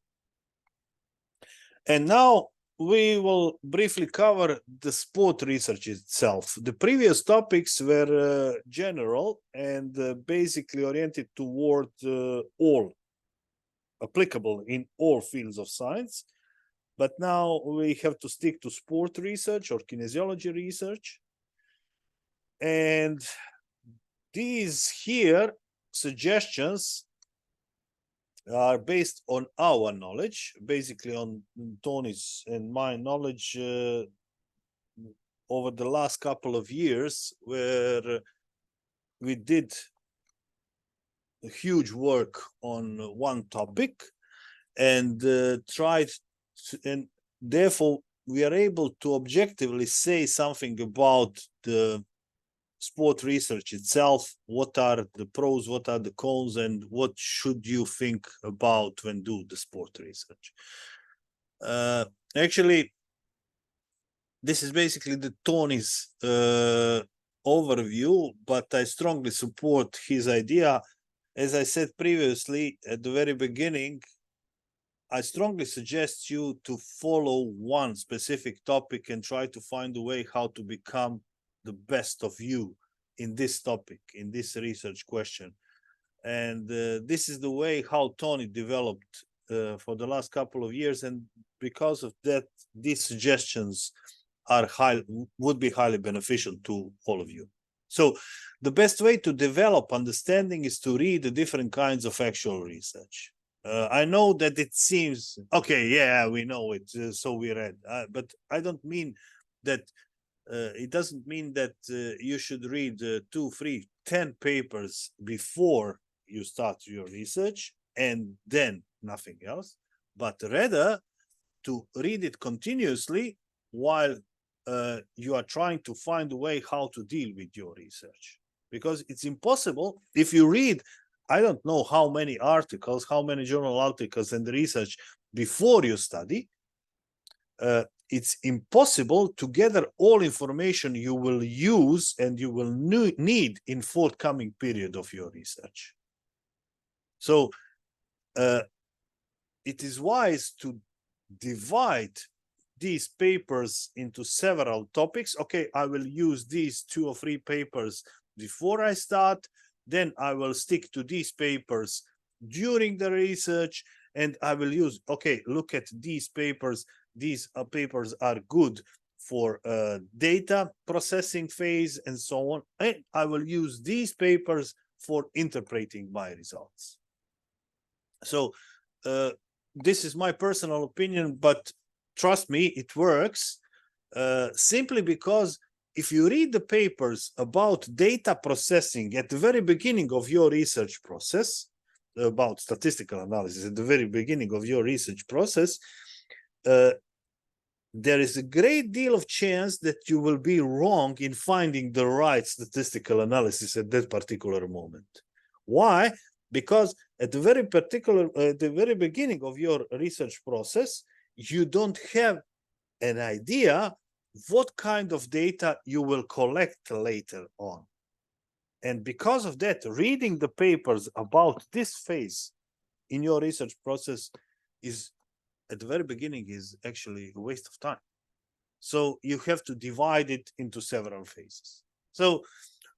And now we will briefly cover the sport research itself. The previous topics were general and basically oriented toward all applicable in all fields of science. But now we have to stick to sport research or kinesiology research. And these here suggestions are based on our knowledge, basically on Tony's and my knowledge over the last couple of years, where we did a huge work on one topic and tried to, and therefore we are able to objectively say something about the sport research itself. What are the pros, what are the cons, and what should you think about when do the sport research? Actually, this is basically the Tony's overview, but I strongly support his idea. As I said previously at the very beginning, I strongly suggest you to follow one specific topic and try to find a way how to become the best of you in this topic, in this research question. And this is the way how Tony developed for the last couple of years. And because of that, these suggestions are would be highly beneficial to all of you. So the best way to develop understanding is to read the different kinds of actual research. I know that it seems, okay, yeah, we know it, so we read, but I don't mean that, it doesn't mean that you should read 2, 3, 10 papers before you start your research and then nothing else, but rather to read it continuously while you are trying to find a way how to deal with your research. Because it's impossible if you read, I don't know how many articles, how many journal articles and research before you study, it's impossible to gather all information you will use and you will need in forthcoming period of your research. So it is wise to divide these papers into several topics. Okay, I will use these 2 or 3 papers before I start, then I will stick to these papers during the research, and I will use, okay, look at these papers. These papers are good for data processing phase and so on. And I will use these papers for interpreting my results. So this is my personal opinion, but trust me, it works simply because if you read the papers about data processing at the very beginning of your research process, about statistical analysis at the very beginning of your research process, there is a great deal of chance that you will be wrong in finding the right statistical analysis at that particular moment. Why? Because at the very beginning of your research process, you don't have an idea what kind of data you will collect later on. And because of that, reading the papers about this phase in your research process is, at the very beginning, is actually a waste of time. So you have to divide it into several phases. So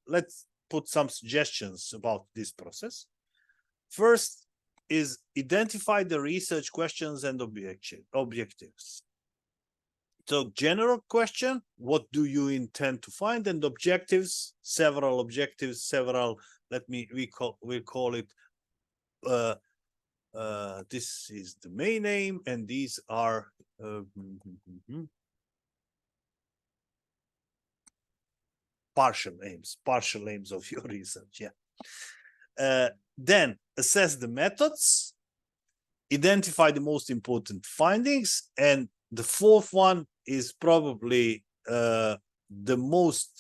let's put some suggestions about this process. First is identify the research questions and objectives. So general question, what do you intend to find? And objectives, several objectives, several, we'll call it, this is the main aim, and these are partial aims of your research, yeah. Then assess the methods, identify the most important findings, and the fourth one is probably the most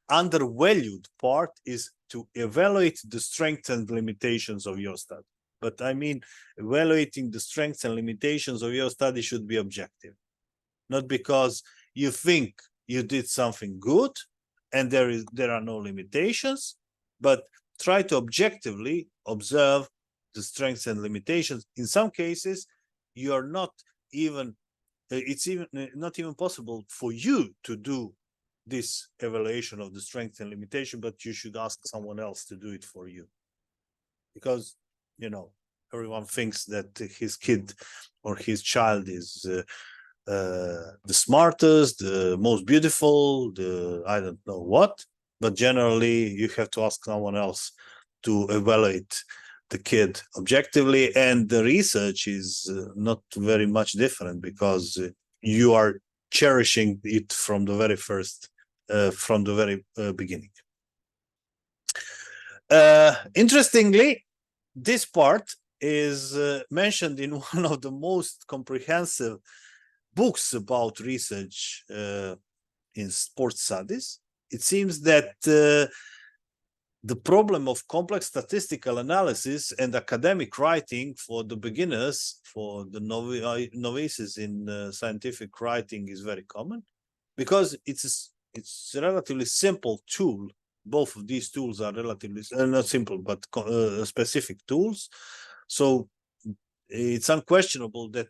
undervalued part, is to evaluate the strengths and limitations of your study. But I mean, evaluating the strengths and limitations of your study should be objective, not because you think you did something good and there are no limitations, but try to objectively observe the strengths and limitations. In some cases, you are not even, it's even not even possible for you to do this evaluation of the strengths and limitation, but you should ask someone else to do it for you. Because, you know, everyone thinks that his kid or his child is the smartest, the most beautiful, the I don't know what, but generally you have to ask someone else to evaluate the kid objectively, and the research is not very much different because you are cherishing it from the very first, from the very beginning. Interestingly, this part is mentioned in one of the most comprehensive books about research in sports studies. It seems that the problem of complex statistical analysis and academic writing for the beginners, for the novices in scientific writing, is very common because it's a relatively simple tool. Both of these tools are relatively not simple, but specific tools. So it's unquestionable that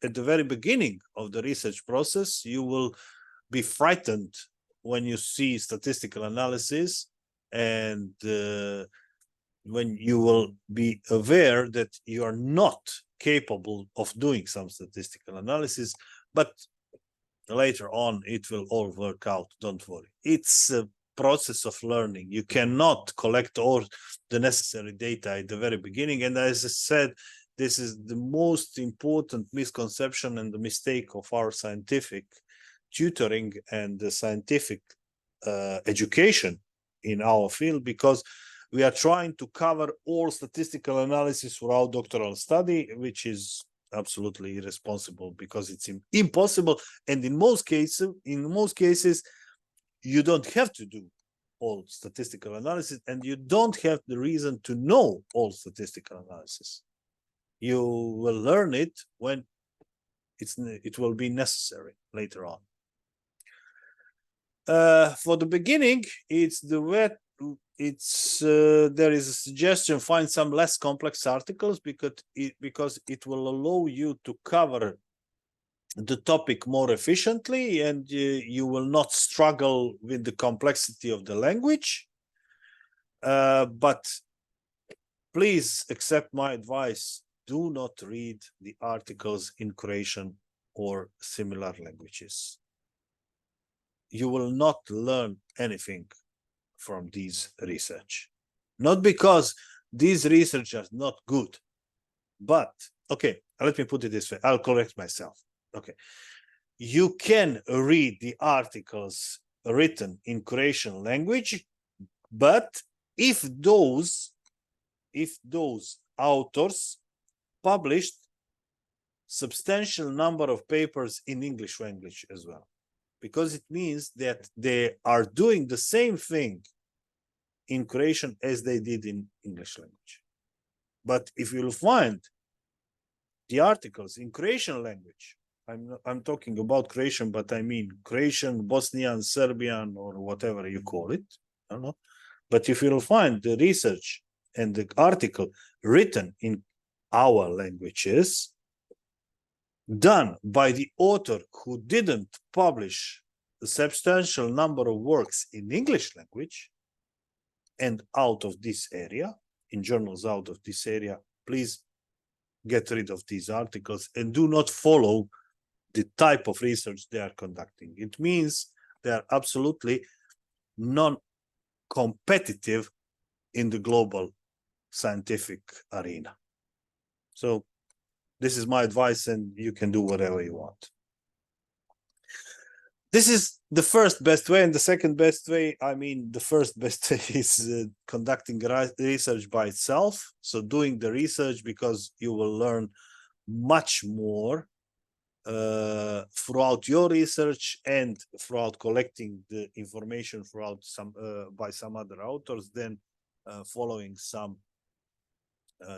at the very beginning of the research process, you will be frightened when you see statistical analysis, and when you will be aware that you are not capable of doing some statistical analysis, but later on it will all work out, don't worry. It's a process of learning. You cannot collect all the necessary data at the very beginning, and as I said, this is the most important misconception and the mistake of our scientific tutoring and the scientific education in our field, because we are trying to cover all statistical analysis for our doctoral study, which is absolutely irresponsible because it's impossible. And in most cases, you don't have to do all statistical analysis, and you don't have the reason to know all statistical analysis. You will learn it when it will be necessary later on. For the beginning, there is a suggestion: find some less complex articles because it will allow you to cover the topic more efficiently, and you will not struggle with the complexity of the language. But please accept my advice: do not read the articles in Croatian or similar languages. You will not learn anything from these research. Not because these research are not good, but, okay, let me put it this way. I'll correct myself. Okay. You can read the articles written in Croatian language, but if those authors published substantial number of papers in English language as well, because it means that they are doing the same thing in Croatian as they did in English language. But if you'll find the articles in Croatian language, I'm talking about Croatian, but I mean Croatian, Bosnian, Serbian, or whatever you call it, I don't know. But if you'll find the research and the article written in our languages, done by the author who didn't publish a substantial number of works in English language and out of this area, in journals out of this area, please get rid of these articles and do not follow the type of research they are conducting. It means they are absolutely non-competitive in the global scientific arena. So this is my advice, and you can do whatever you want. This is the first best way, and the second best way, I mean, the first best way is conducting research by itself. So doing the research, because you will learn much more throughout your research and throughout collecting the information throughout by some other authors than following some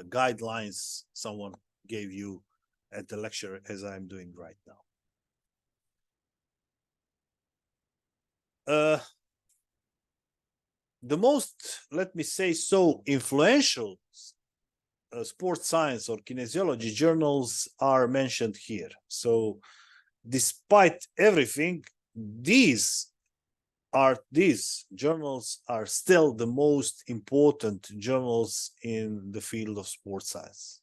guidelines someone gave you at the lecture, as I'm doing right now. The most, let me say so, influential sports science or kinesiology journals are mentioned here. So despite everything, these journals are still the most important journals in the field of sports science.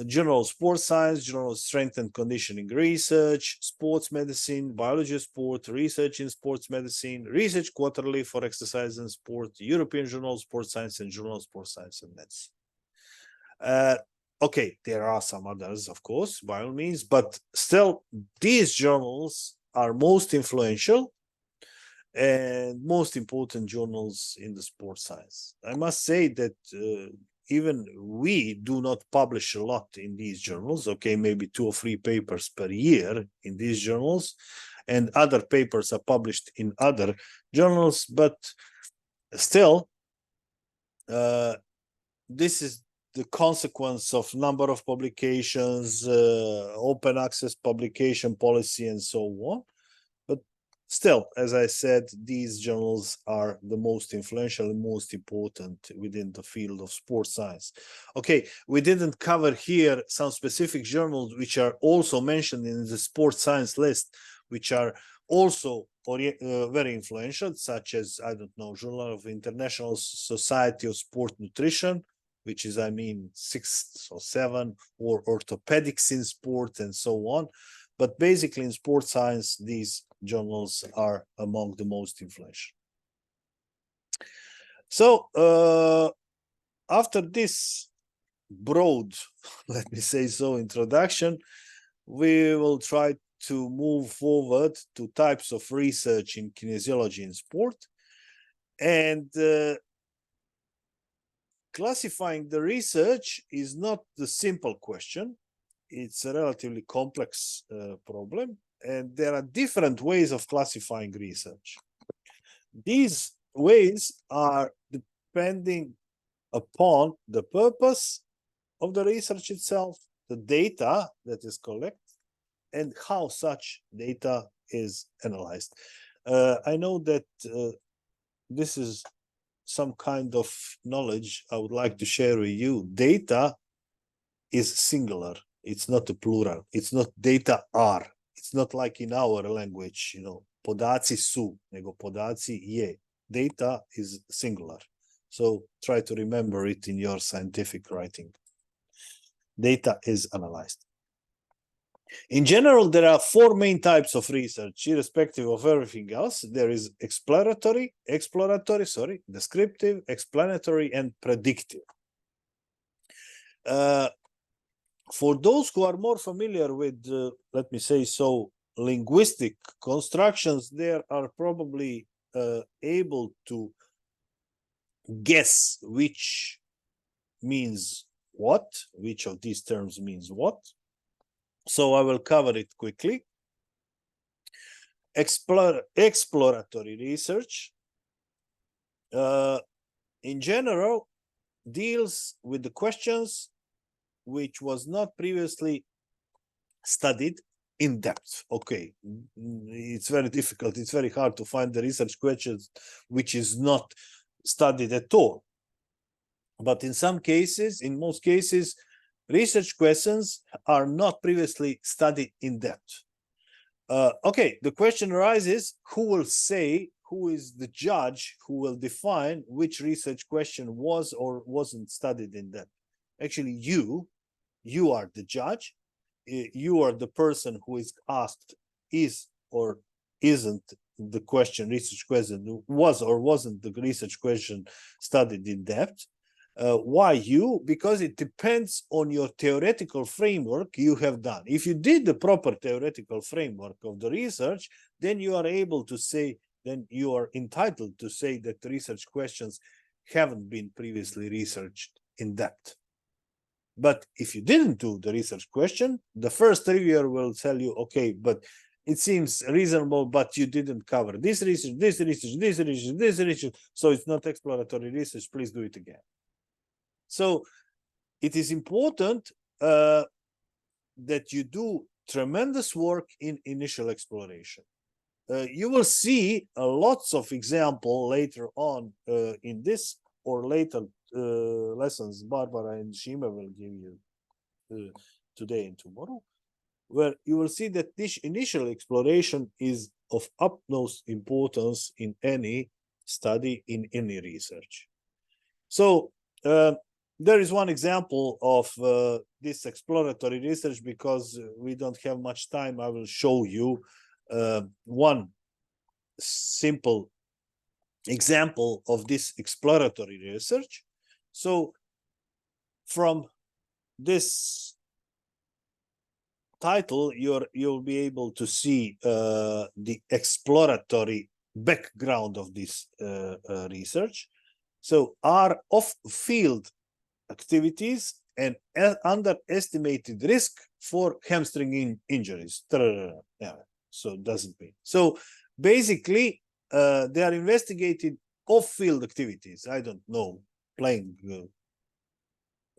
general sports science, general strength and conditioning research, sports medicine, biology of sport, research in sports medicine, research quarterly for exercise and sport, European Journal of Sports Science, and Journal of Sports Science and Medicine. Okay, there are some others, of course, by all means, but still, these journals are most influential and most important journals in the sports science. I must say that even we do not publish a lot in these journals, okay, maybe 2 or 3 papers per year in these journals, and other papers are published in other journals, but still, this is the consequence of number of publications, open access publication policy, and so on. But still, as I said, these journals are the most influential and most important within the field of sports science. Okay, we didn't cover here some specific journals which are also mentioned in the sports science list, which are also very influential, such as, I don't know, Journal of International Society of Sport Nutrition, which is, I mean, 6 or 7, or orthopedics in sport, and so on. But basically, in sports science, these journals are among the most influential. So, after this broad, let me say so, introduction, we will try to move forward to types of research in kinesiology in sport. And classifying the research is not the simple question. It's a relatively complex problem, and there are different ways of classifying research. These ways are depending upon the purpose of the research itself, the data that is collected, and how such data is analyzed. I know that this is some kind of knowledge I would like to share with you. Data is singular. It's not a plural. It's not data are. It's not like in our language, you know, podaci su, nego podaci je. Data is singular. So try to remember it in your scientific writing. Data is analyzed. In general, there are 4 main types of research, irrespective of everything else. There is exploratory, descriptive, explanatory, and predictive. For those who are more familiar with, let me say so, linguistic constructions, they are probably able to guess which means what, which of these terms means what. So I will cover it quickly. Exploratory research, in general, deals with the questions which was not previously studied in depth. Okay, it's very difficult. It's very hard to find the research questions which is not studied at all. But in some cases, in most cases, research questions are not previously studied in depth. Okay, the question arises, who will say, who is the judge who will define which research question was or wasn't studied in depth? Actually, you are the judge. You are the person who is asked, is or isn't the question, research question, was or wasn't the research question studied in depth. Why you? Because it depends on your theoretical framework you have done. If you did the proper theoretical framework of the research, then you are able to say, then you are entitled to say that the research questions haven't been previously researched in depth. But if you didn't do the research question, the first reviewer will tell you, okay, but it seems reasonable, but you didn't cover this research, this research, this research, this research, so it's not exploratory research, please do it again. So it is important that you do tremendous work in initial exploration. You will see lots of examples later on in this or later lessons Barbara and Shima will give you today and tomorrow, where you will see that this initial exploration is of utmost importance in any study, in any research. So There is one example of this exploratory research. Because we don't have much time, I will show you one simple example of this exploratory research. So from this title, you'll be able to see the exploratory background of this research. So are off-field activities and underestimated risk for hamstring injuries. Yeah, so it doesn't mean. So basically, they are investigating off-field activities. I don't know, playing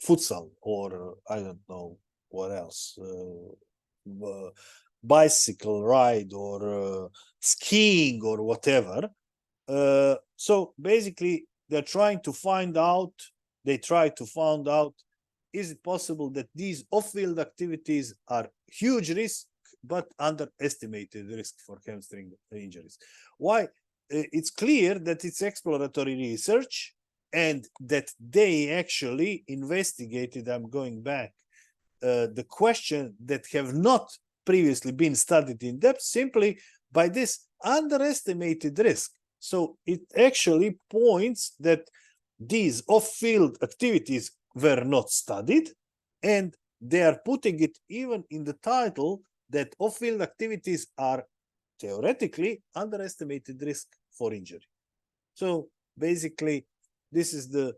futsal, or I don't know what else, bicycle ride, or skiing, or whatever. So basically, they're trying to find out. They try to find out: is it possible that these off-field activities are huge risk, but underestimated risk for hamstring injuries? Why? It's clear that it's exploratory research, and that they actually investigated. I'm going back. The question that have not previously been studied in depth, simply by this underestimated risk. So it actually points that these off-field activities were not studied, and they are putting it even in the title that off-field activities are theoretically underestimated risk for injury. So basically, this is the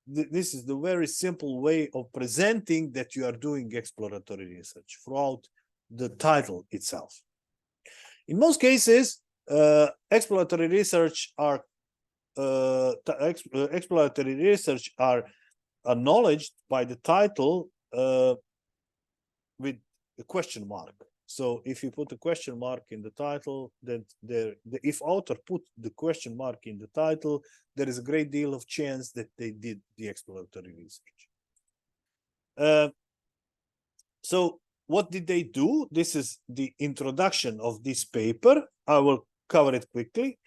very simple way of presenting that you are doing exploratory research throughout the title itself. In most cases, exploratory research are acknowledged by the title with a question mark. So if you put a question mark in the title, then if author put the question mark in the title, there is a great deal of chance that they did the exploratory research. So what did they do? This is the introduction of this paper. I will cover it quickly.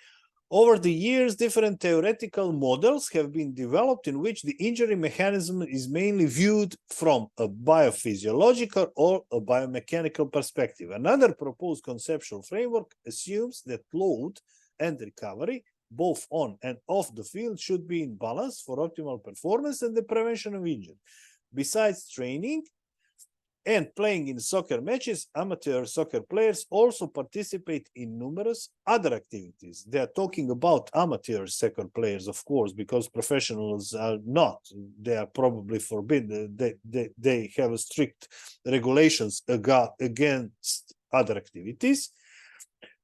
Over the years, different theoretical models have been developed in which the injury mechanism is mainly viewed from a biophysiological or a biomechanical perspective. Another proposed conceptual framework assumes that load and recovery, both on and off the field, should be in balance for optimal performance and the prevention of injury. Besides training and playing in soccer matches, amateur soccer players also participate in numerous other activities. They are talking about amateur soccer players, of course, because professionals are not. They are probably forbidden. They have strict regulations against other activities.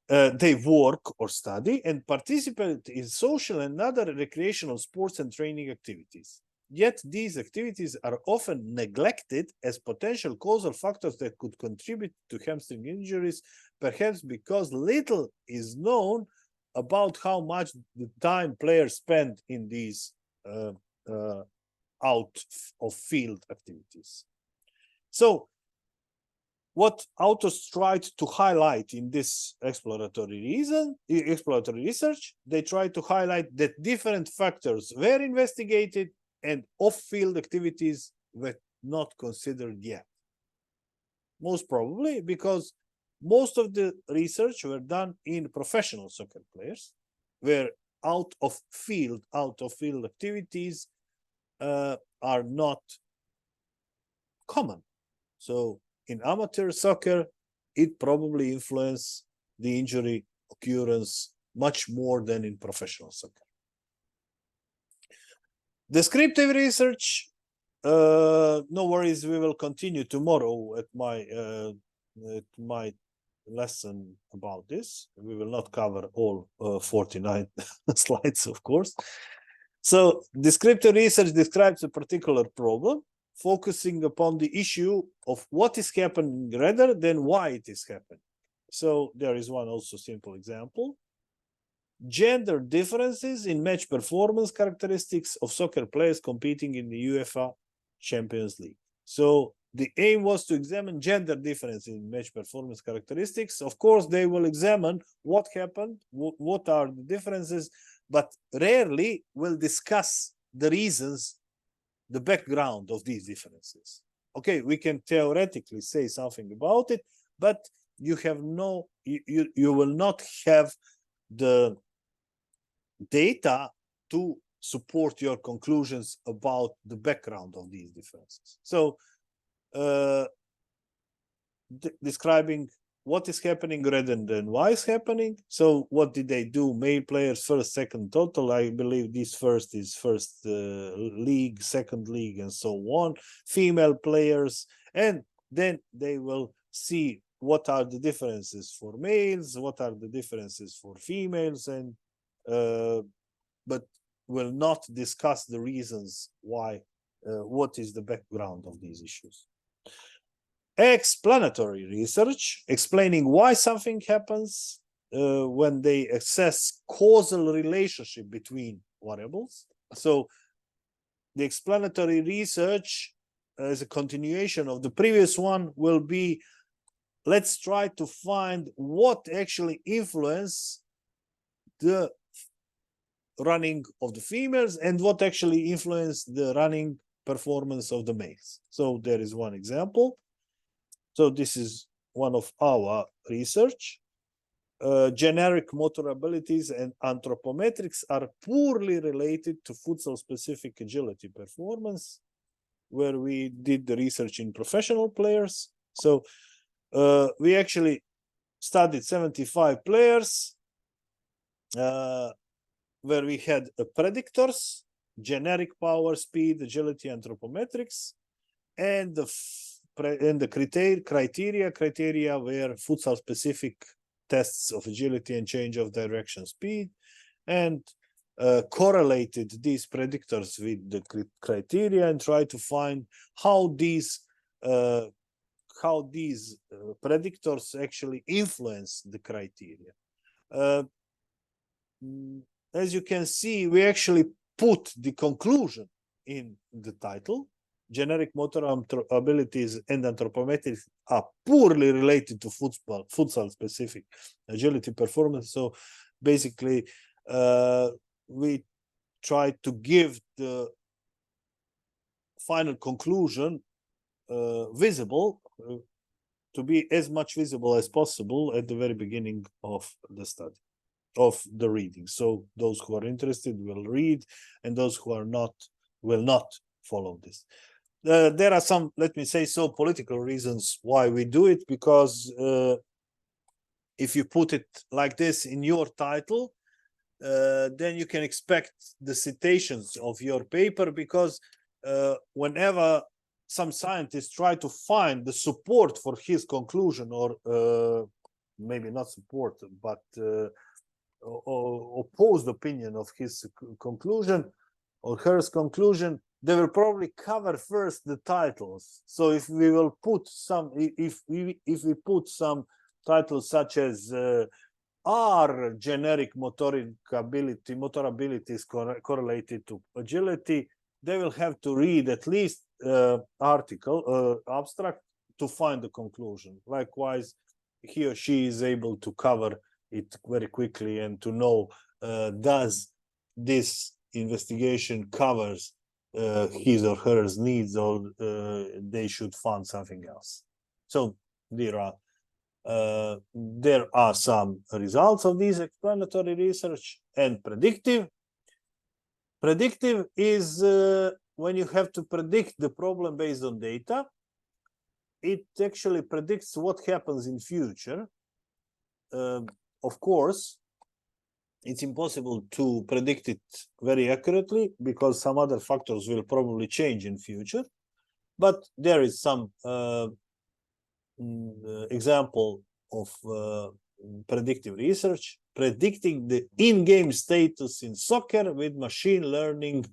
They work or study and participate in social and other recreational sports and training activities. Yet these activities are often neglected as potential causal factors that could contribute to hamstring injuries, perhaps because little is known about how much the time players spend in these out of field activities. So what authors tried to highlight in this exploratory research, they tried to highlight that different factors were investigated and off-field activities were not considered yet. Most probably because most of the research were done in professional soccer players, where out of field activities are not common. So in amateur soccer, it probably influenced the injury occurrence much more than in professional soccer. Descriptive research, no worries, we will continue tomorrow at my lesson about this. We will not cover all 49 slides, of course. So descriptive research describes a particular problem, focusing upon the issue of what is happening rather than why it is happening. So there is one also simple example. Gender differences in match performance characteristics of soccer players competing in the UEFA Champions League. So the aim was to examine gender difference in match performance characteristics. Of course, they will examine what happened, what are the differences, but rarely will discuss the reasons the background of these differences. Okay, we can theoretically say something about it, but you have no, you will not have the data to support your conclusions about the background of these differences. So describing what is happening rather than why is happening. So what did they do? Male players first, second total. I believe this first is first league, second league, and so on. Female players, and then they will see what are the differences for males, what are the differences for females, and but will not discuss the reasons why, what is the background of these issues. Explanatory research, explaining why something happens when they assess causal relationship between variables. So the explanatory research, as a continuation of the previous one, will be, let's try to find what actually influence the running of the females and what actually influence the running performance of the males. So there is one example. So this is one of our research. Generic motor abilities and anthropometrics are poorly related to futsal-specific agility performance, where we did the research in professional players. So we actually studied 75 players, where we had predictors, generic power, speed, agility, anthropometrics, and the criteria were futsal specific tests of agility and change of direction speed, and correlated these predictors with the criteria and try to find how these predictors actually influence the criteria. As you can see, we actually put the conclusion in the title. Generic motor abilities and anthropometrics are poorly related to futsal specific agility performance. So basically, we try to give the final conclusion visible, to be as much visible as possible at the very beginning of the study, of the reading. So those who are interested will read, and those who are not will not follow this. There are some, let me say so, political reasons why we do it, because if you put it like this in your title, then you can expect the citations of your paper, because whenever some scientists try to find the support for his conclusion, or maybe not support, but opposed opinion of his conclusion or her conclusion, they will probably cover first the titles. So if we will put some, if we put some titles such as are generic motor abilities correlated to agility, they will have to read at least abstract to find the conclusion. Likewise, he or she is able to cover it very quickly and to know, does this investigation covers his or her needs, or they should find something else. So there are some results of these explanatory research. And predictive is when you have to predict the problem based on data. It actually predicts what happens in future. Of course, it's impossible to predict it very accurately, because some other factors will probably change in future. But there is some example of predictive research, predicting the in-game status in soccer with machine learning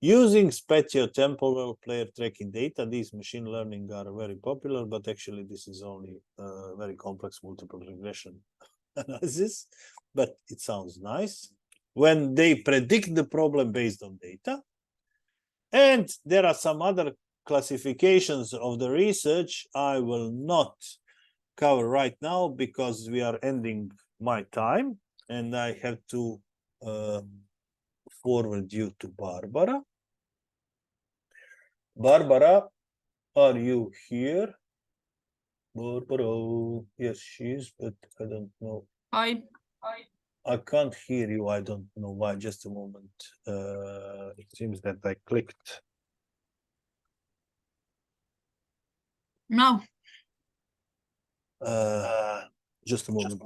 using spatiotemporal player tracking data. These machine learning are very popular, but actually this is only very complex multiple regression analysis, but it sounds nice when they predict the problem based on data. And there are some other classifications of the research I will not cover right now, because we are ending my time and I have to forward you to Barbara. Barbara, are you here? Barbara, yes, she is, but I don't know. Hi. I can't hear you. I don't know why. Just a moment. It seems that I clicked. Now. Just a moment.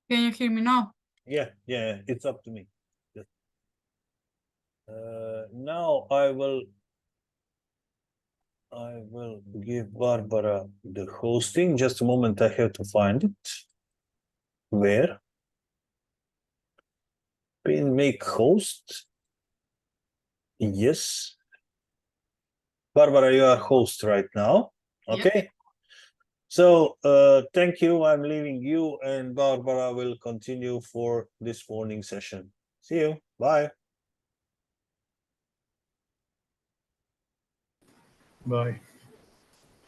Can you hear me now? Yeah, it's up to me. Now I will give Barbara the hosting. Just a moment, I have to find it. Where? Pin make host. Yes. Barbara, you are host right now. Okay. Yep. So thank you. I'm leaving you, and Barbara will continue for this morning session. See you. Bye. Bye.